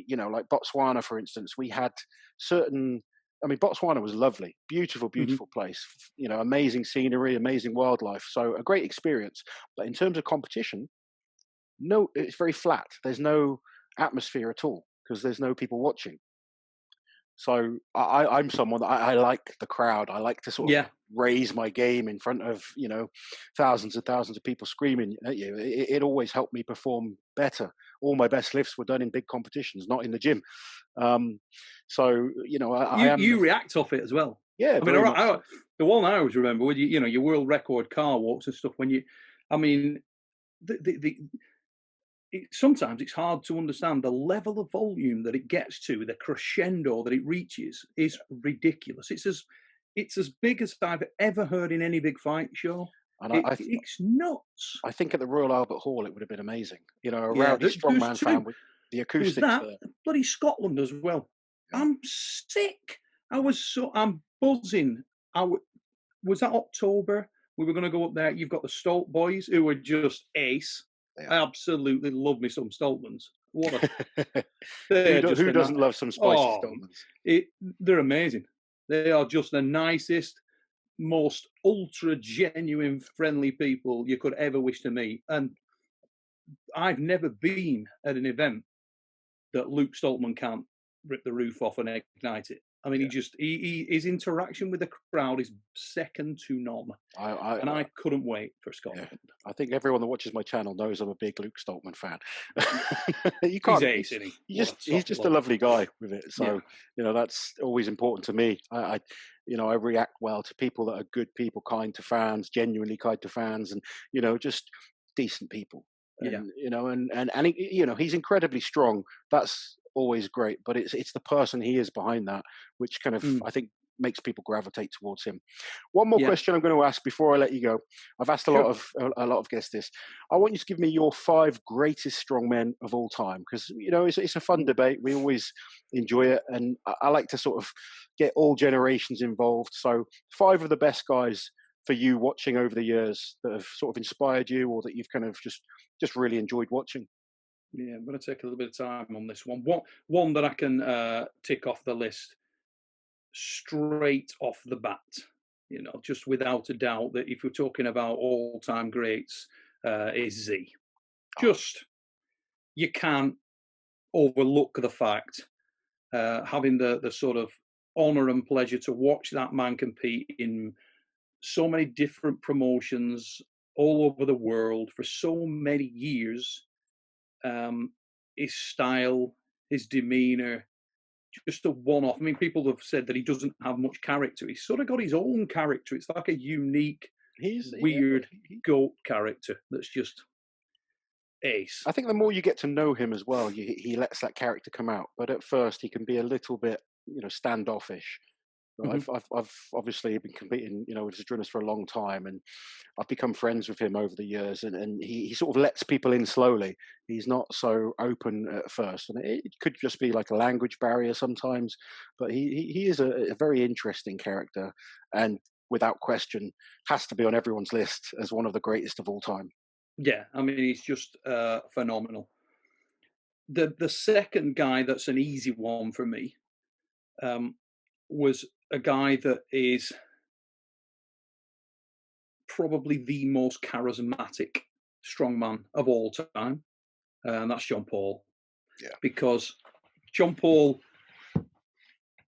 like Botswana, for instance, we had certain. I mean, Botswana was lovely, beautiful, Hmm. beautiful place. Amazing scenery, amazing wildlife. So a great experience. But in terms of competition, no, it's very flat. There's no atmosphere at all because there's no people watching. So I'm someone that I like the crowd. I like to sort of Yeah. raise my game in front of thousands and thousands of people screaming at you. It always helped me perform better. All my best lifts were done in big competitions, not in the gym. Um, so I am. You react off it as well. Yeah, I mean, very much so. the one I always remember when your world record car walks and stuff. I mean, the sometimes it's hard to understand the level of volume that it gets to, the crescendo that it reaches is ridiculous. It's as big as I've ever heard in any big fight show. And It's nuts. I think at the Royal Albert Hall it would have been amazing. A Yeah, rowdy there's strongman fan two. with the There was acoustics that, there. bloody Scotland as well. Yeah. I'm sick. I'm buzzing. Was that October We were going to go up there. You've got the Stolt boys who are just ace. Yeah. I absolutely love me some Stoltmans. They're just Who doesn't love some spicy Stoltmans? They're amazing. They are just the nicest, most ultra genuine, friendly people you could ever wish to meet. And I've never been at an event that Luke Stoltman can't rip the roof off and ignite it. I mean, his interaction with the crowd is second to none. I couldn't wait for Scotland. Yeah. I think everyone that watches my channel knows I'm a big Luke Stoltman fan. You can't, he's ace, isn't he? He's just a lovely guy with it. So, that's always important to me. I react well to people that are good people, kind to fans, genuinely kind to fans, and, just decent people. And, and he's incredibly strong. That's always great, but it's the person he is behind that, which kind of I think makes people gravitate towards him. One more question I'm going to ask before I let you go. I've asked a lot of guests this. I want you to give me your 5 greatest strongmen of all time, because it's a fun debate. We always enjoy it, and I like to sort of get all generations involved. So 5 of the best guys for you watching over the years that have sort of inspired you, or that you've kind of just really enjoyed watching. Yeah, I'm going to take a little bit of time on this one. One that I can tick off the list straight off the bat, just without a doubt, that if we're talking about all-time greats, is Z. Just, you can't overlook the fact, having the sort of honour and pleasure to watch that man compete in so many different promotions all over the world for so many years. His style, his demeanour, just a one-off. I mean, people have said that he doesn't have much character. He's sort of got his own character. It's like a unique, weird goat character that's just ace. I think the more you get to know him as well, he lets that character come out. But at first, he can be a little bit, standoffish. I've obviously been competing, with Zadrunas for a long time, and I've become friends with him over the years, and he sort of lets people in slowly. He's not so open at first, and it could just be like a language barrier sometimes, but he is a very interesting character, and without question has to be on everyone's list as one of the greatest of all time. Yeah, I mean, he's just phenomenal. The second guy that's an easy one for me was a guy that is probably the most charismatic strongman of all time, and that's John Paul. Yeah, because John Paul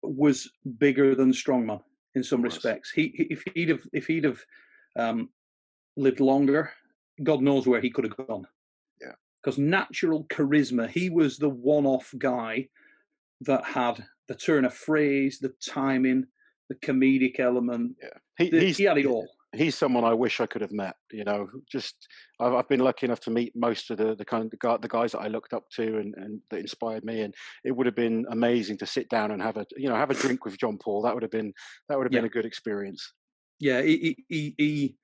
was bigger than strongman in some respects. If he'd have lived longer, God knows where he could have gone. Yeah, because natural charisma, he was the one-off guy that had the turn of phrase, the timing, the comedic element. Yeah, he had it all. He's someone I wish I could have met. I've been lucky enough to meet most of the guys that I looked up to and that inspired me, and it would have been amazing to sit down and have a drink with John Paul. That would have been a good experience. Yeah, he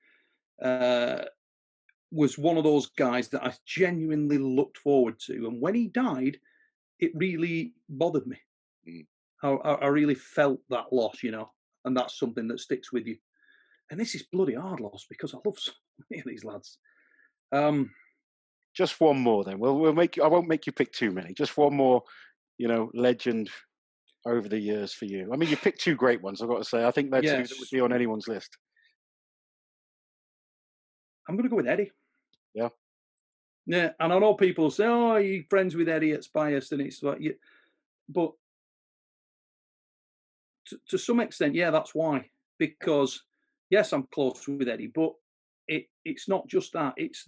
was one of those guys that I genuinely looked forward to, and when he died, it really bothered me. I really felt that loss, and that's something that sticks with you. And this is bloody hard loss because I love so many of these lads. Just one more, then. We'll make you. I won't make you pick too many. Just one more, legend over the years for you. I mean, you picked 2 great ones. I've got to say. I think they're 2 that would be on anyone's list. I'm going to go with Eddie. Yeah. Yeah, and I know people say, "Oh, you're friends with Eddie at Spiest," and it's like, but to some extent, that's why. Because yes, I'm close with Eddie, but it's not just that. It's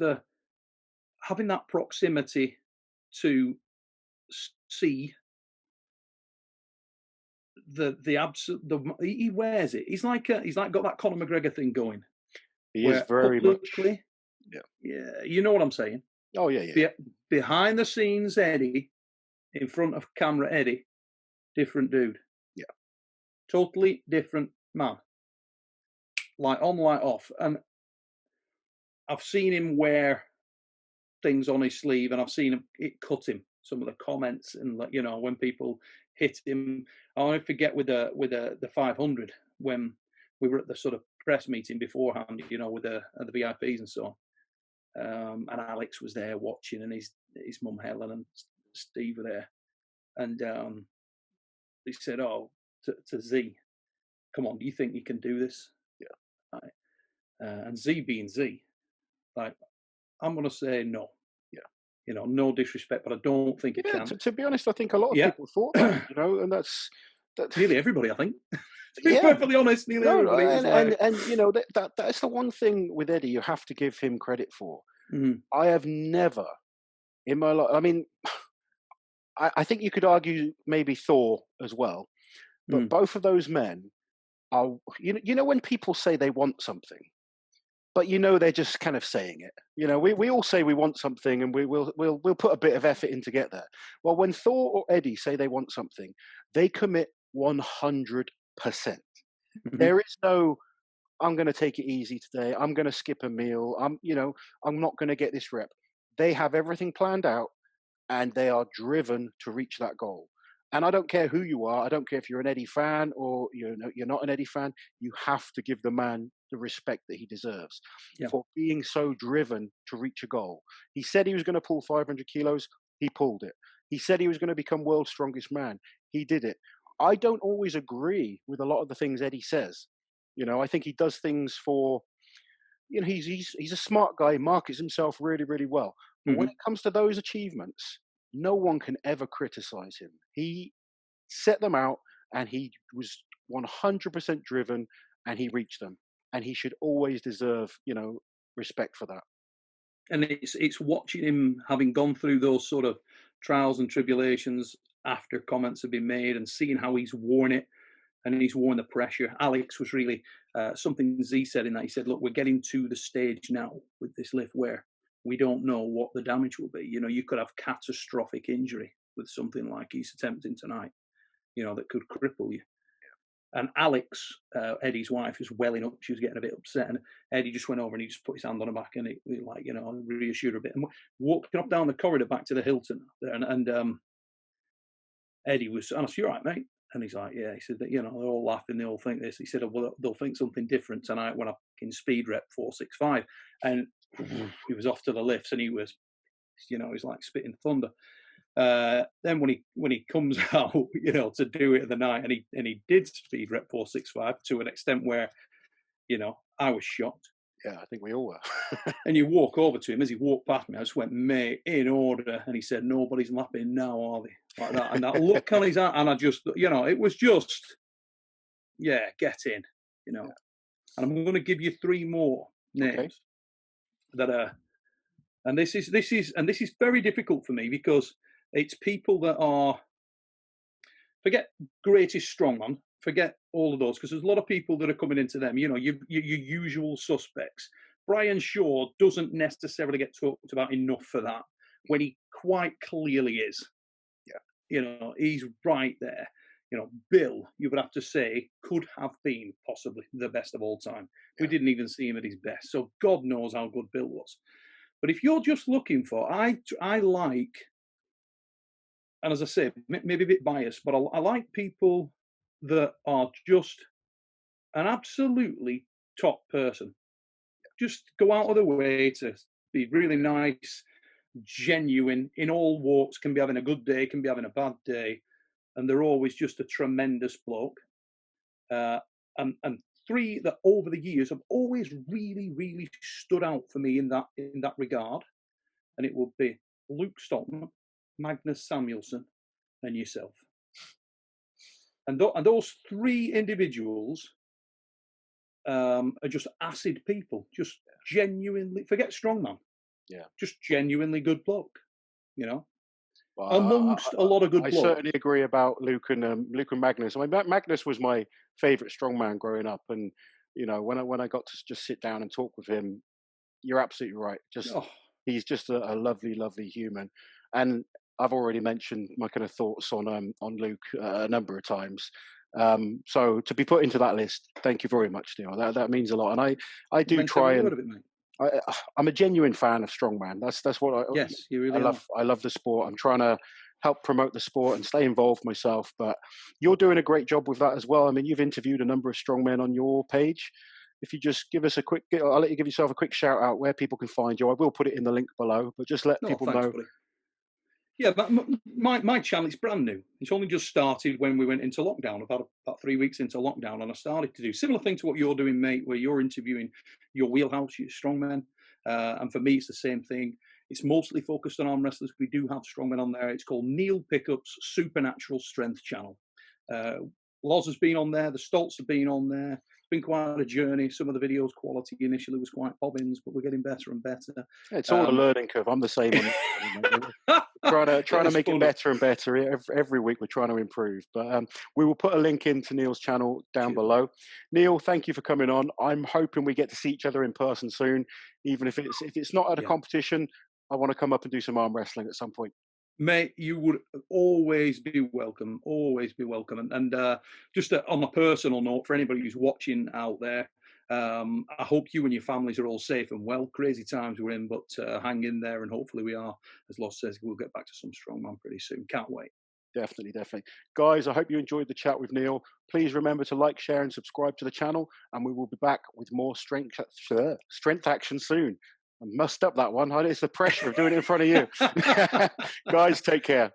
having that proximity to see he wears it. He's like got that Conor McGregor thing going. He is very much. Yeah, you know what I'm saying. Oh yeah. Behind the scenes, Eddie. In front of camera, Eddie. Different dude. Yeah. Totally different man. Like on, like off. And I've seen him wear things on his sleeve, and I've seen it cut him. Some of the comments and when people hit him. I'll never forget with the 500 when we were at the sort of press meeting beforehand, with the VIPs and so on. And Alex was there watching, and his mum Helen and Steve were there, and they said, "Oh, to Z, come on, do you think you can do this?" Yeah. Right. And Z being Z, like, I'm going to say no. Yeah. No disrespect, but I don't think it can. To be honest, I think a lot of people thought that, and that's nearly everybody, I think. To be yeah. perfectly honest, nearly everybody was like... and that's the one thing with Eddie you have to give him credit for. Mhm. I have never in my life. I mean, I think you could argue maybe Thor as well, but both of those men are. When people say they want something, but they're just kind of saying it. We all say we want something, and we'll put a bit of effort in to get there. Well, when Thor or Eddie say they want something, they commit 100%. There is no, I'm going to take it easy today. I'm going to skip a meal. I'm not going to get this rep. They have everything planned out, and they are driven to reach that goal. And I don't care who you are. I don't care if you're an Eddie fan or you're not an Eddie fan. You have to give the man the respect that he deserves for being so driven to reach a goal. He said he was going to pull 500 kilos. He pulled it. He said he was going to become world's strongest man. He did it. I don't always agree with a lot of the things Eddie says. I think he does things for, he's a smart guy, markets himself really, really well. But when it comes to those achievements, no one can ever criticize him. He set them out, and he was 100% driven, and he reached them. And he should always deserve, respect for that. And it's watching him having gone through those sort of trials and tribulations after comments have been made, and seeing how he's worn it, and he's worn the pressure. Alex was really something Z said in that. He said, "Look, we're getting to the stage now with this lift where we don't know what the damage will be. You could have catastrophic injury with something like he's attempting tonight, that could cripple you." And Alex, Eddie's wife, was welling up. She was getting a bit upset, and Eddie just went over and he just put his hand on her back and he reassured her a bit. And walking up down the corridor back to the Hilton there, and Eddie was, "And I said, 'You all right, mate?' And he's like, 'Yeah.' He said that, they're all laughing, they all think this." He said, "Oh, well, they'll think something different tonight when I can speed rep 465. And he was off to the lifts, and he was, he's like spitting thunder. Then when he comes out, to do it the night, and he did speed rep 465 to an extent where, I was shocked. Yeah, I think we all were. And you walk over to him, as he walked past me, I just went, "Mate, in order." And he said, "Nobody's lapping now, are they?" Like that. And that look on his eye, and I just, it was just, get in, And I'm going to give you 3 more names that are, and this is very difficult for me, because it's people that are, forget greatest strongman, forget all of those, because there's a lot of people that are coming into them, your usual suspects. Brian Shaw doesn't necessarily get talked about enough for that, when he quite clearly is. Yeah. He's right there. Bill, you would have to say, could have been possibly the best of all time. We didn't even see him at his best, so God knows how good Bill was. But if you're just looking for, I like, and as I say, maybe a bit biased, but I like people that are just an absolutely top person. Just go out of the way to be really nice, genuine, in all walks, can be having a good day, can be having a bad day, and they're always just a tremendous bloke. And 3 that over the years have always really, really stood out for me in that regard, and it would be Luke Stoltman, Magnus Samuelsson, and yourself. And those 3 individuals are just acid people, just genuinely, forget strongman, just genuinely good bloke, Well, amongst a lot of good blokes. I certainly agree about Luke and Magnus. I mean, Magnus was my favourite strongman growing up, and when I got to just sit down and talk with him, you're absolutely right. He's just a lovely, lovely human. And I've already mentioned my kind of thoughts on Luke a number of times. So to be put into that list, thank you very much, Neil. That means a lot. And I do try and I'm a genuine fan of strongman. That's what I. Yes, you really I love the sport. I'm trying to help promote the sport and stay involved myself. But you're doing a great job with that as well. I mean, you've interviewed a number of strongmen on your page. If you just give us a quick, I'll let you give yourself a quick shout out where people can find you. I will put it in the link below, but just let No, people thanks, know. buddy. Yeah, but my channel is brand new. It's only just started when we went into lockdown, about 3 weeks into lockdown, and I started to do similar thing to what you're doing, mate, where you're interviewing your wheelhouse, your strongmen, and for me, it's the same thing. It's mostly focused on arm wrestlers. We do have strongmen on there. It's called Neil Pickup's Supernatural Strength Channel. Loz has been on there. The Stoltz have been on there. It's been quite a journey. Some of the videos quality initially was quite bobbins, but we're getting better and better. It's all a learning curve. I'm the same on trying to make it better and better. Every week we're trying to improve. But we will put a link into Neil's channel down below. Neil, thank you for coming on. I'm hoping we get to see each other in person soon, even if it's not at a competition. I want to come up and do some arm wrestling at some point. Mate, you would always be welcome. Always be welcome. And just on a personal note, for anybody who's watching out there, I hope you and your families are all safe and well. Crazy times we're in, but hang in there, and hopefully we are. As Loz says, we'll get back to some strongman pretty soon. Can't wait. Definitely. Guys, I hope you enjoyed the chat with Neil. Please remember to like, share, and subscribe to the channel, and we will be back with more strength action soon. I messed up that one. It's the pressure of doing it in front of you. Guys, take care.